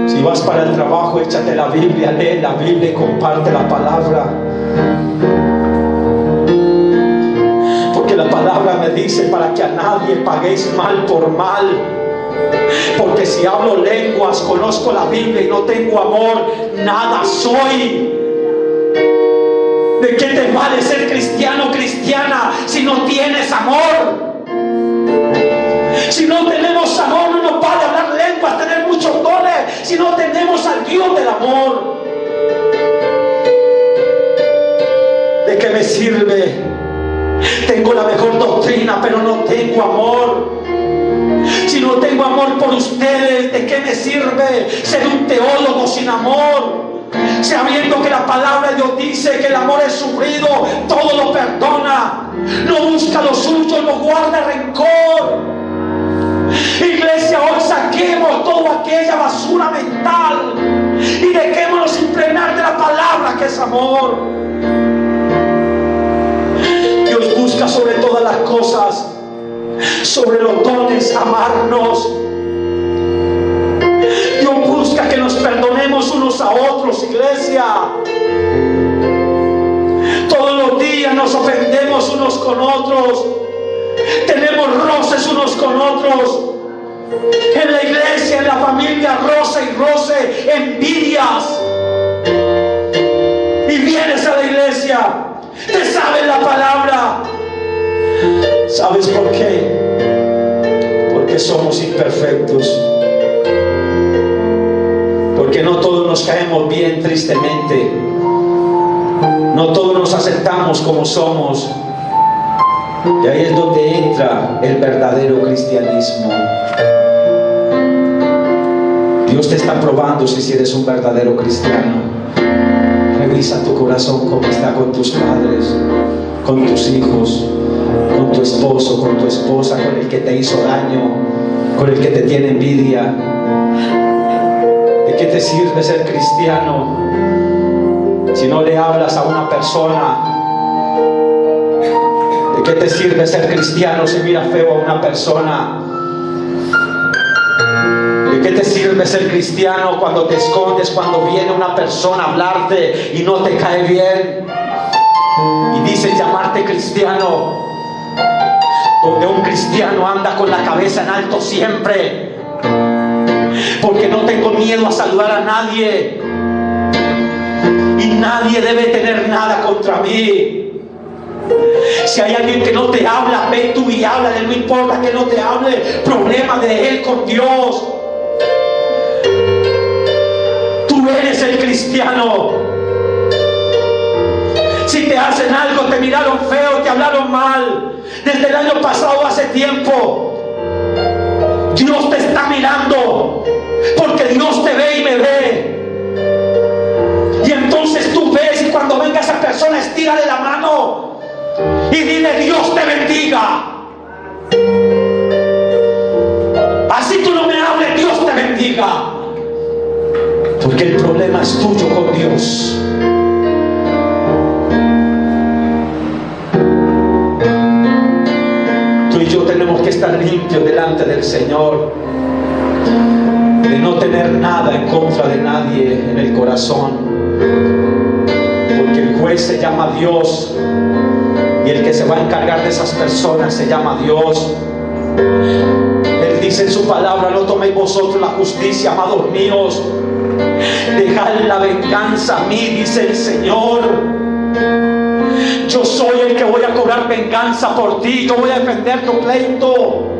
Si vas para el trabajo, échate la Biblia, lee la Biblia y comparte la palabra. Porque la palabra me dice: para que a nadie paguéis mal por mal. Porque si hablo lenguas, conozco la Biblia y no tengo amor, nada soy. ¿De qué te vale ser cristiano o cristiana si no tienes amor? Si no tenemos amor, no nos vale hablar lenguas, tener muchos dones, si no tenemos al Dios del amor. ¿De qué me sirve? Tengo la mejor doctrina, pero no tengo amor. Si no tengo amor por ustedes, ¿de qué me sirve ser un teólogo sin amor? Sabiendo que la palabra de Dios dice que el amor es sufrido, todo lo perdona, no busca lo suyo, no guarda rencor. Iglesia, hoy saquemos toda aquella basura mental y dejémonos impregnar de la palabra que es amor. Dios busca sobre todas las cosas, sobre los dones, amarnos. Dios busca que nos perdonemos unos a otros, iglesia. Todos los días nos ofendemos unos con otros, tenemos roces unos con otros. En la iglesia, en la familia, roce y roce, envidias. Y vienes a la iglesia, te sabes la palabra. ¿Sabes por qué? Porque somos imperfectos. Porque no todos nos caemos bien, tristemente. No todos nos aceptamos como somos. Y ahí es donde entra el verdadero cristianismo. Dios te está probando si eres un verdadero cristiano. Revisa tu corazón cómo está con tus padres, con tus hijos, con tu esposo, con tu esposa, con el que te hizo daño, con el que te tiene envidia. ¿De qué te sirve ser cristiano si no le hablas a una persona? ¿De qué te sirve ser cristiano si miras feo a una persona? ¿De qué te sirve ser cristiano cuando te escondes, cuando viene una persona a hablarte y no te cae bien? Y dices llamarte cristiano, donde un cristiano anda con la cabeza en alto siempre, porque no tengo miedo a saludar a nadie y nadie debe tener nada contra mí. Si hay alguien que no te habla, ve tú y háblale, no importa que no te hable, problema de él con Dios. Tú eres el cristiano. Si te hacen algo, te miraron feo, te hablaron mal, desde el año pasado, hace tiempo, Dios te está mirando, porque Dios te ve y me ve. Y entonces tú ves, y cuando venga esa persona, estírale la mano y dile: Dios te bendiga. Así tú no me hables, Dios te bendiga. Porque el problema es tuyo con Dios. estar limpio delante del Señor, de no tener nada en contra de nadie en el corazón, porque el juez se llama Dios y el que se va a encargar de esas personas se llama Dios. Él dice en su palabra: no toméis vosotros la justicia, amados míos, dejad la venganza a mí, dice el Señor. Yo soy el que voy a cobrar venganza por ti, yo voy a defender tu pleito.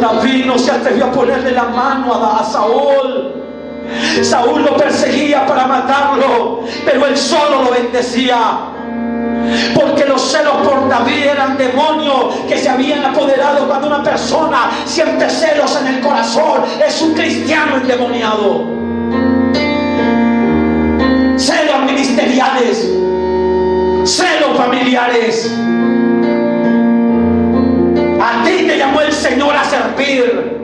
David no se atrevió a ponerle la mano a Saúl. Saúl lo perseguía para matarlo, pero él solo lo bendecía, porque los celos por David eran demonios que se habían apoderado. Cuando una persona siente celos en el corazón, es un cristiano endemoniado. Celos ministeriales, celos familiares. A ti te llamó el Señor a servir.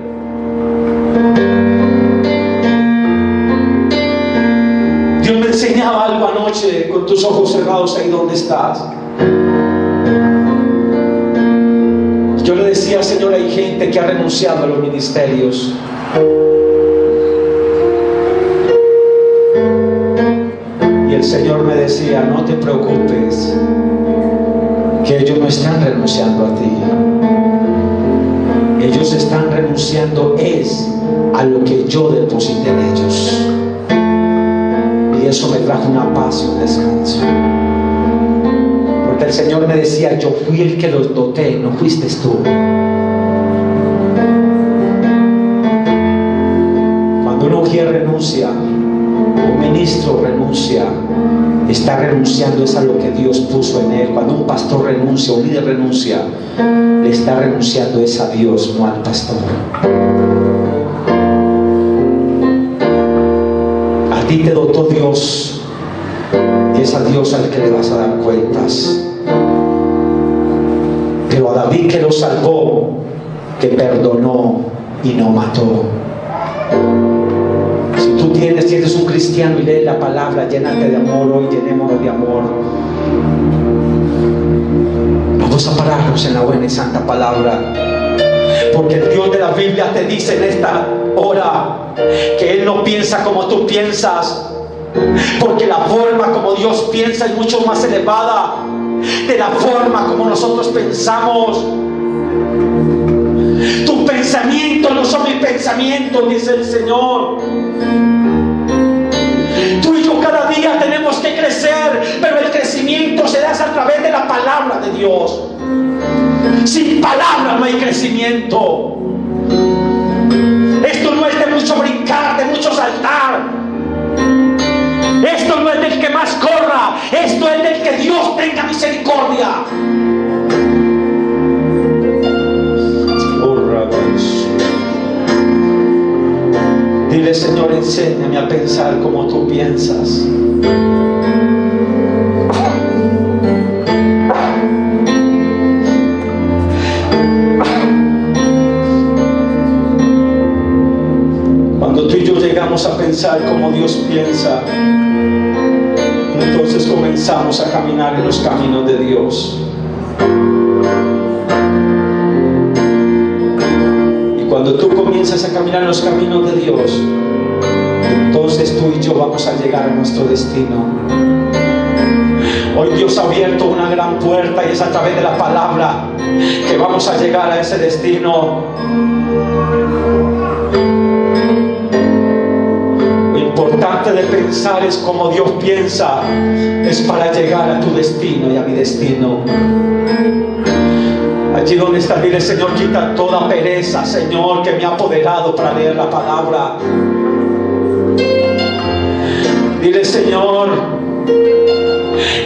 Dios me enseñaba algo anoche con tus ojos cerrados ahí donde estás. Yo le decía: Señor, hay gente que ha renunciado a los ministerios. Y el Señor me decía: no te preocupes, que ellos no están renunciando a ti. Ellos están renunciando a lo que yo deposité en ellos. Y eso me trajo una paz y un descanso, porque el Señor me decía: yo fui el que los doté, no fuiste tú. Cuando una mujer renuncia, un ministro renuncia, está renunciando a lo que Dios puso en él. Cuando un pastor renuncia, un líder renuncia, le está renunciando a Dios, no al pastor. A ti te dotó Dios, y es a Dios al que le vas a dar cuentas. Pero a David, que lo salvó, que perdonó y no mató. Si tú tienes un cristiano y lees la palabra, llénate de amor hoy, llenémonos de amor. Vamos a pararnos en la buena y santa palabra, porque el Dios de la Biblia te dice en esta hora que Él no piensa como tú piensas, porque la forma como Dios piensa es mucho más elevada de la forma como nosotros pensamos. Tus pensamientos no son mis pensamientos, dice el Señor. Tú y yo cada día tenemos que crecer, pero el crecimiento se da a través de la palabra de Dios. Sin palabra no hay crecimiento. Esto no es de mucho brincar, de mucho saltar. Esto no es del que más corra, esto es del que Dios tenga misericordia. Dile: Señor, enséñame a pensar como tú piensas. Cuando tú y yo llegamos a pensar como Dios piensa, entonces comenzamos a caminar en los caminos de Dios. Cuando tú comienzas a caminar en los caminos de Dios, entonces tú y yo vamos a llegar a nuestro destino. Hoy Dios ha abierto una gran puerta, y es a través de la palabra que vamos a llegar a ese destino. Lo importante de pensar es como Dios piensa, es para llegar a tu destino y a mi destino. Allí donde está, dile: Señor, quita toda pereza, Señor, que me ha apoderado para leer la palabra. Dile: Señor,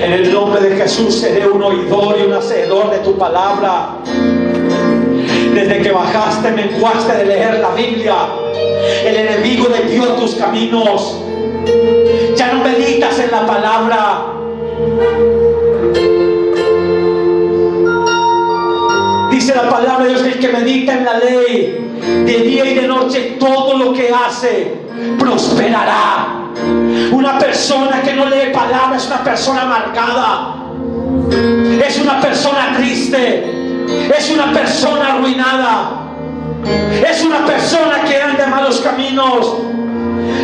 en el nombre de Jesús seré un oidor y un hacedor de tu palabra. Desde que bajaste, menguaste de leer la Biblia. El enemigo desvió tus caminos. Ya no meditas en la palabra. Dice la palabra de Dios: el que medita en la ley de día y de noche, todo lo que hace prosperará. Una persona que no lee palabra es una persona amargada. Es una persona triste. Es una persona arruinada. Es una persona que anda en malos caminos.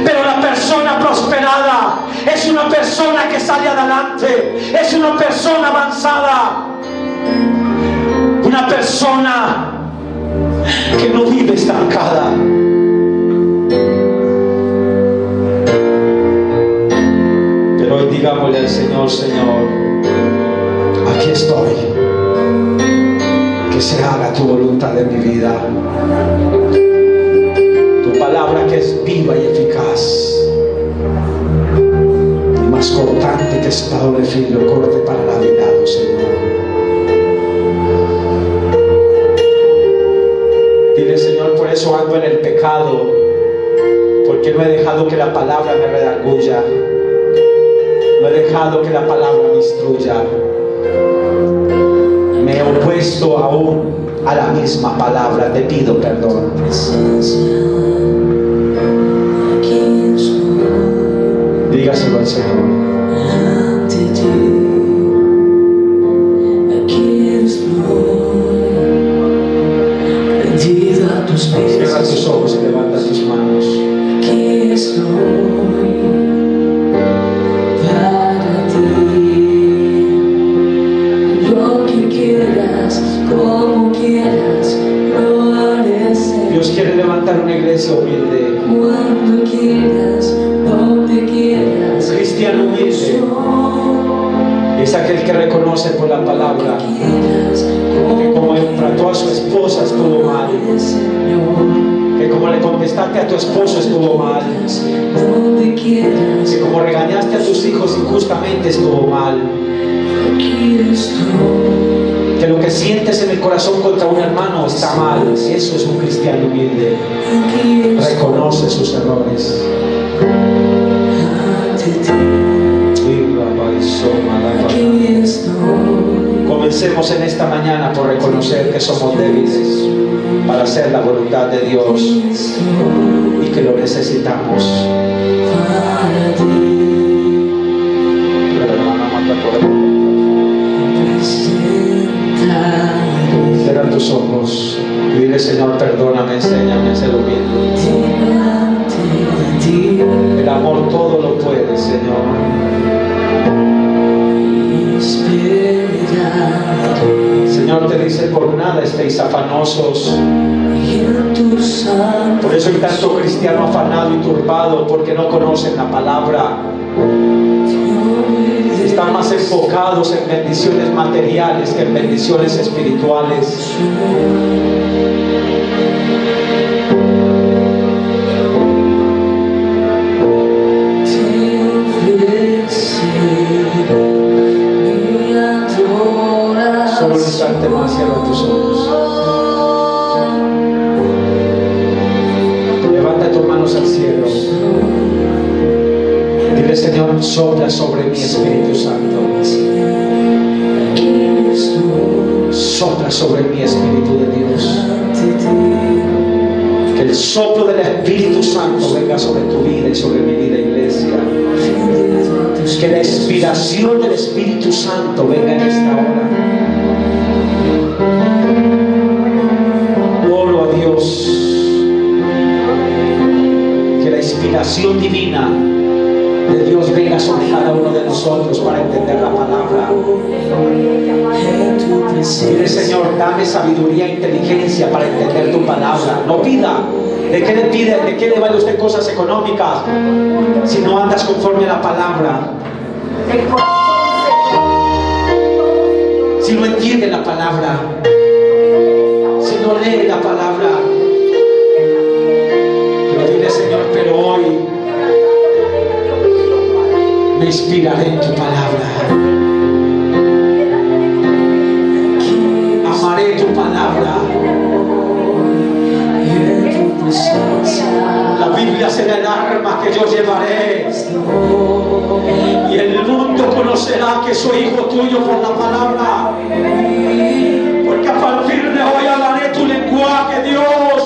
Pero la persona prosperada es una persona que sale adelante. Es una persona avanzada. Una persona que no vive estancada. Pero hoy digámosle al Señor: Señor, aquí estoy. Que se haga tu voluntad en mi vida. Tu palabra que es viva y eficaz, y más cortante que espada de filo, corte para la vida, oh Señor. Dile: Señor, por eso ando en el pecado, porque no he dejado que la palabra me redarguya, no he dejado que la palabra me instruya. Me he opuesto aún a la misma palabra. Te pido perdón. Dígaselo al Señor. Cierra tus ojos y levanta tus manos. Aquí estoy para ti. Lo que quieras, como quieras, lo haré. Dios quiere levantar una iglesia humilde. Cuando quieras, donde quieras. Cristiano humilde es aquel que reconoce por la palabra que como trató a su esposa estuvo mal, que como le contestaste a tu esposo estuvo mal, que como regañaste a tus hijos injustamente estuvo mal, que lo que sientes en el corazón contra un hermano está mal. Eso es un cristiano humilde. Reconoce sus errores. Comencemos en esta mañana por reconocer que somos débiles para hacer la voluntad de Dios y que lo necesitamos. Cierra tus ojos y dile: Señor, perdóname, enséñame a ser humilde. El amor todo lo puede, Señor. Señor te dice: por nada estéis afanosos. Por eso hay tanto cristiano afanado y turbado, porque no conocen la palabra. Están más enfocados en bendiciones materiales que en bendiciones espirituales. Solo un instante más, cierra tus ojos. Levanta tus manos al cielo. Dile: Señor, sopla sobre mi Espíritu Santo. Sopla sobre mi Espíritu de Dios. Que el soplo del Espíritu Santo venga sobre tu vida y sobre mi vida, iglesia. Que la inspiración del Espíritu Santo venga en esta hora. Oro a Dios que la inspiración divina de Dios venga sobre cada uno de nosotros para entender la palabra. Dile: Señor, dame sabiduría e inteligencia para entender tu palabra. No pida. ¿De qué le pide? ¿De qué le vale usted cosas económicas si no andas conforme a la palabra? Si no entiende la palabra, si no lee la palabra. Pero dile: Señor, pero hoy me inspiraré en tu palabra. Amaré tu palabra. La Biblia será el arma que yo llevaré, y el mundo conocerá que soy hijo tuyo por la palabra, porque a partir de hoy hablaré tu lenguaje, Dios.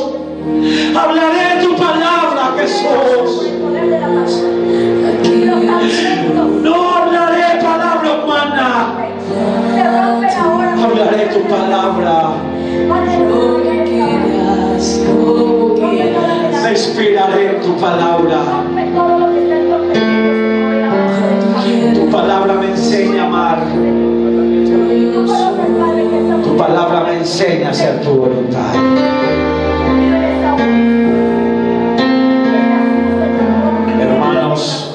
Hablaré tu palabra, Jesús. No hablaré palabra humana. Padre, tu palabra. Tu palabra me enseña a amar. Tu palabra me enseña a hacer tu voluntad. Hermanos,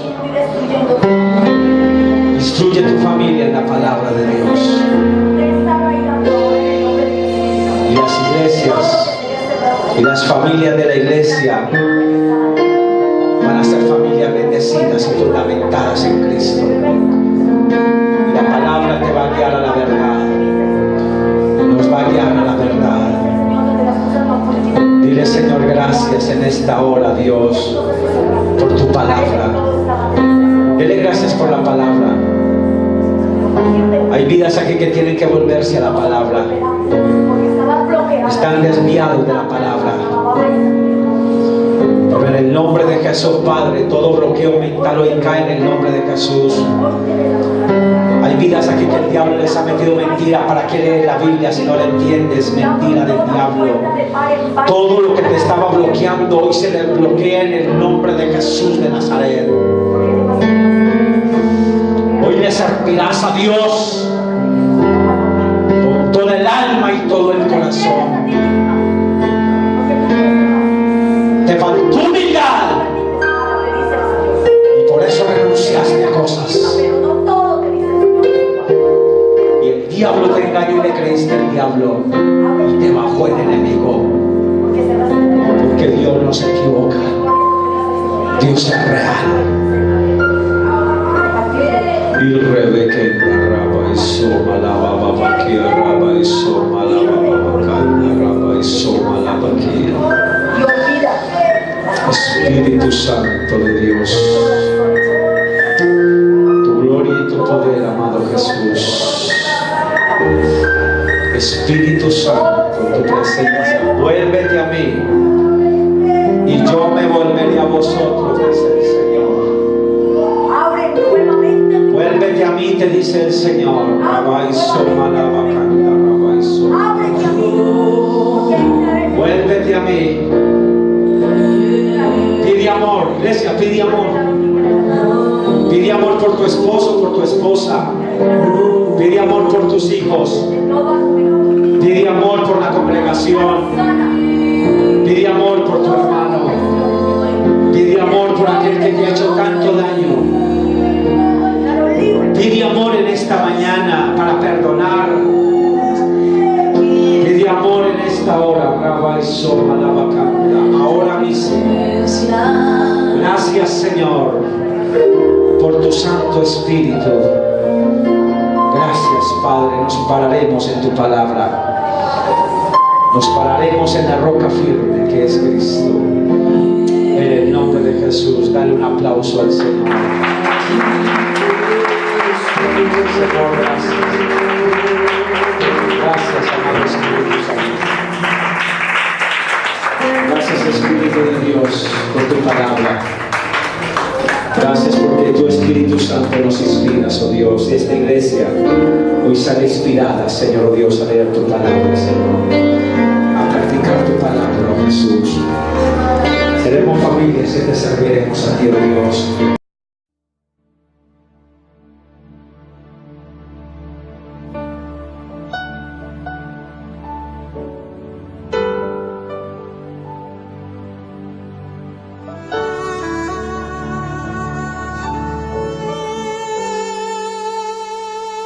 instruye tu familia en la palabra de Dios. Y las iglesias y las familias de la iglesia van a ser familias bendecidas y fundamentadas en Cristo. Y la palabra te va a guiar a la verdad. Nos va a guiar a la verdad. Dile, Señor, gracias en esta hora, Dios, por tu palabra. Dile gracias por la palabra. Hay vidas aquí que tienen que volverse a la palabra. Están desviados de la palabra. Pero en el nombre de Jesús, Padre, todo bloqueo mental hoy cae en el nombre de Jesús. Hay vidas aquí que el diablo les ha metido mentira. ¿Para qué leer la Biblia si no la entiendes? Mentira del diablo. Todo lo que te estaba bloqueando hoy se les bloquea en el nombre de Jesús de Nazaret. Hoy le servirás a Dios con todo el alma y todo el corazón. Te faltó humildad y por eso renunciaste a cosas. Y el diablo te engañó y le creíste al diablo y te bajó el enemigo. Porque Dios no se equivoca. Dios es real. Y Rebeque raba y soma la baba que raba y soma la baba raba y soma la baquia. Espíritu Santo de Dios, tu gloria y tu poder, amado Jesús. Espíritu Santo, tu presencia, vuélvete a mí y yo me volveré a vosotros, dice el Señor. Vuélvete a mí, te dice el Señor. Vuélvete a mí. Pide amor, iglesia, pide amor. Pide amor por tu esposo, por tu esposa. Pide amor por tus hijos. Pide amor por la congregación. Pide amor por tu hermano. Pide amor por aquel que te ha hecho tanto daño. Pide amor en esta mañana para perdonar. Pide amor en esta hora. Ahora mismo. Gracias, Señor, por tu Santo Espíritu. Gracias, Padre. Nos pararemos en tu palabra. Nos pararemos en la roca firme que es Cristo. En el nombre de Jesús, dale un aplauso al Señor. Señor, gracias. Gracias, amado Espíritu Santo. Gracias, Espíritu de Dios, por tu palabra. Gracias porque tu Espíritu Santo nos inspiras, oh Dios. Esta iglesia hoy sale inspirada, Señor, oh Dios, a leer tu palabra, Señor. A practicar tu palabra, oh Jesús. Seremos familias y te serviremos a ti, oh Dios.